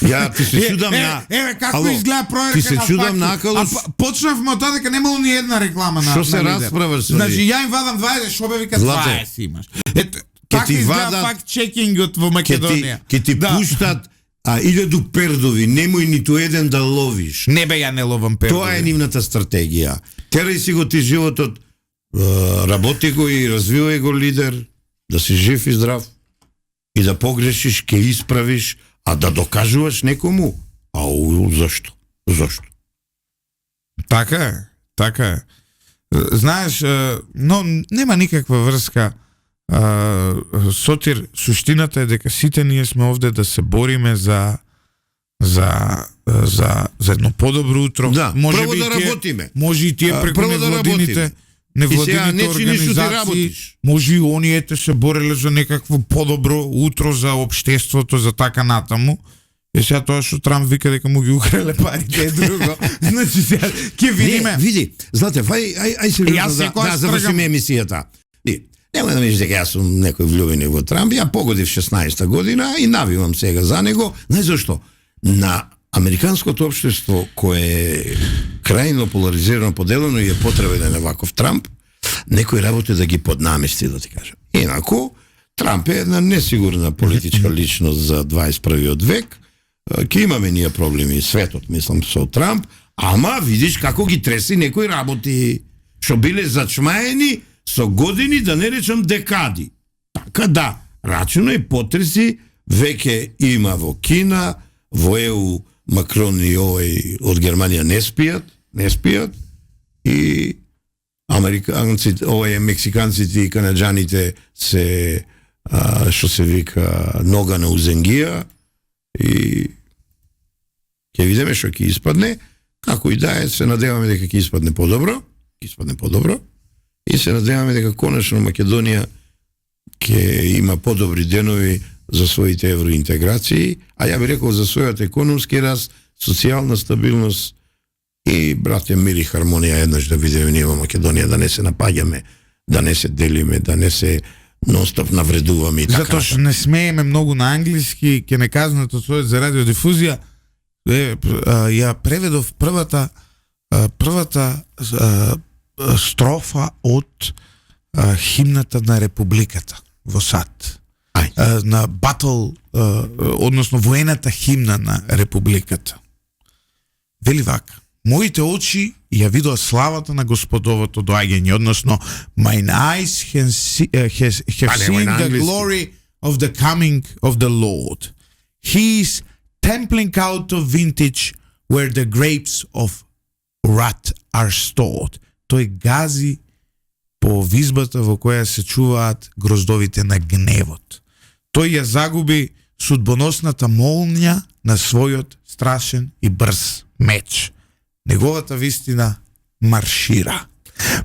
[SPEAKER 2] Ја ти се чудам на...
[SPEAKER 1] Еве како изгледа проверка
[SPEAKER 2] ти се
[SPEAKER 1] на
[SPEAKER 2] чудам
[SPEAKER 1] факти.
[SPEAKER 2] на Акалус.
[SPEAKER 1] Почнавме од тоа дека немало ни една реклама на.
[SPEAKER 2] Што се расправаш со?
[SPEAKER 1] Значи ја им вадам 20, шо бе вика 20 имаш. Ето така изгледа факт чекингот во Македонија.
[SPEAKER 2] Ке ти пуштат 1000 пердови, немој ниту еден да ловиш.
[SPEAKER 1] Не бе, ја не ловам пердови.
[SPEAKER 2] Тоа е нивната стратегија. Терај си го ти животот, работи го и развивај го лидер, да си жив и здрав, и да погрешиш, ке исправиш, а да докажуваш некому. Зашто? Зашто?
[SPEAKER 1] Така е. Знаеш, но нема никаква врска. Сотир, суштината е дека сите ние сме овде да се бориме за едно подобро утро.
[SPEAKER 2] Да, прво да работиме.
[SPEAKER 1] Може и тие преку невладините организации, може и ониете се бореле за некакво подобро утро за општеството, за така натаму. И сега тоа што Трамп вика дека му ги украле парите е друго. Значи сега ќе видиме.
[SPEAKER 2] Види, Злате, ај се да завршиме емисијата. Нема да мислиш дека јас сум некој влюбеник во Трамп, ја погодив 16-та година и навивам сега за него. Знаеш зашто? На американското општество кое е крајно поларизирано, поделено и е потребен ваков Трамп, некој работи да ги поднамести, да ти кажам. Инаку, Трамп е една несигурна политичка личност за 21. век. Ке имаме ние проблеми светот, мислам, со Трамп, ама видиш како ги треси некои работи, што биле зачмаени со години, да не речам декади. Така да, рачено и потреси веќе има во Кина, во ЕУ Макрон и овој од Германија не спијат и американците, мексиканците и канаджаните се што се вика нога на узенгија и ќе видиме што ќе испадне, како и да е, се надеваме дека ќе испадне подобро, и се надеваме дека конечно Македонија ќе има подобри денови за своите евроинтеграции, а ја би рекол за својот економски раст, социјална стабилност и, брате, мир и хармонија еднаш да видиме ние во Македонија, да не се напаѓаме, да не се делиме, да не се нон-стоп навредуваме и така.
[SPEAKER 1] Затоа што не смееме многу на англиски, ќе не казнат од својот за радиодифузија, ја преведов првата строфа од химната на Републиката во САД. На батл, односно воената химна на Републиката. Вели вака: моите очи ја видоа славата на Господовото доаѓање, односно mine eyes have seen the glory of the coming of the Lord. He is templing out of vintage where the grapes of wrath are stored. Тој гази по визбата во која се чуваат гроздовите на гневот. Тој ја загуби судбоносната молња на својот страшен и брз меч. Неговата вистина маршира.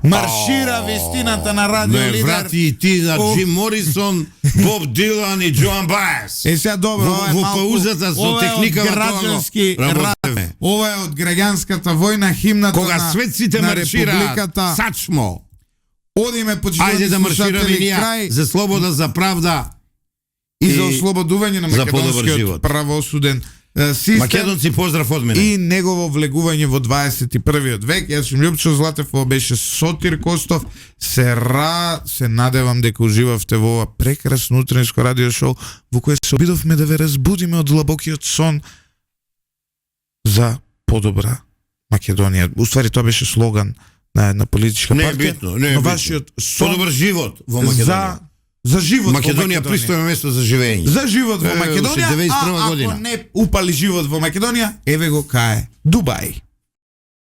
[SPEAKER 1] Маршира вистината на радио
[SPEAKER 2] Не
[SPEAKER 1] лидер.
[SPEAKER 2] врати и ти на Джим Морисон, Боб Дилан и Джоан Баес.
[SPEAKER 1] Сега добро, ова е
[SPEAKER 2] Во
[SPEAKER 1] малку,
[SPEAKER 2] паузата со
[SPEAKER 1] ова е од
[SPEAKER 2] техникава
[SPEAKER 1] граѓански
[SPEAKER 2] тоа го
[SPEAKER 1] рад.
[SPEAKER 2] работиме.
[SPEAKER 1] Ова е од граѓанската војна, химната
[SPEAKER 2] Кога
[SPEAKER 1] на,
[SPEAKER 2] светците
[SPEAKER 1] на
[SPEAKER 2] маршираат,
[SPEAKER 1] републиката.
[SPEAKER 2] сачмо.
[SPEAKER 1] Одиме почитувани
[SPEAKER 2] Ајде да маршираме
[SPEAKER 1] слушатели,
[SPEAKER 2] ние
[SPEAKER 1] крај
[SPEAKER 2] за слобода, за правда.
[SPEAKER 1] и за
[SPEAKER 2] и
[SPEAKER 1] ослободување на
[SPEAKER 2] за подобар
[SPEAKER 1] македонскиот
[SPEAKER 2] живот.
[SPEAKER 1] правосуден систем.
[SPEAKER 2] Македонци, поздрав од мене.
[SPEAKER 1] И негово влегување во 21. век. Јас сум Љупчо Златев, ова беше Сотир Костов. Се надевам дека уживавте во ова прекрасно утренско радио шоу во кое се обидовме да ве разбудиме од длабокиот сон за подобра Македонија. Уствари тоа беше слоган на една политичка
[SPEAKER 2] Не е
[SPEAKER 1] партија.
[SPEAKER 2] битно, не е
[SPEAKER 1] но
[SPEAKER 2] битно.
[SPEAKER 1] вашиот сон
[SPEAKER 2] Подобар живот во Македонија.
[SPEAKER 1] за живот
[SPEAKER 2] Македонија
[SPEAKER 1] во Македонија.
[SPEAKER 2] пристојно место за живење.
[SPEAKER 1] За живот во
[SPEAKER 2] Уште
[SPEAKER 1] Македонија,
[SPEAKER 2] 91
[SPEAKER 1] а
[SPEAKER 2] година.
[SPEAKER 1] ако не упали живот во Македонија, еве го кај Дубај.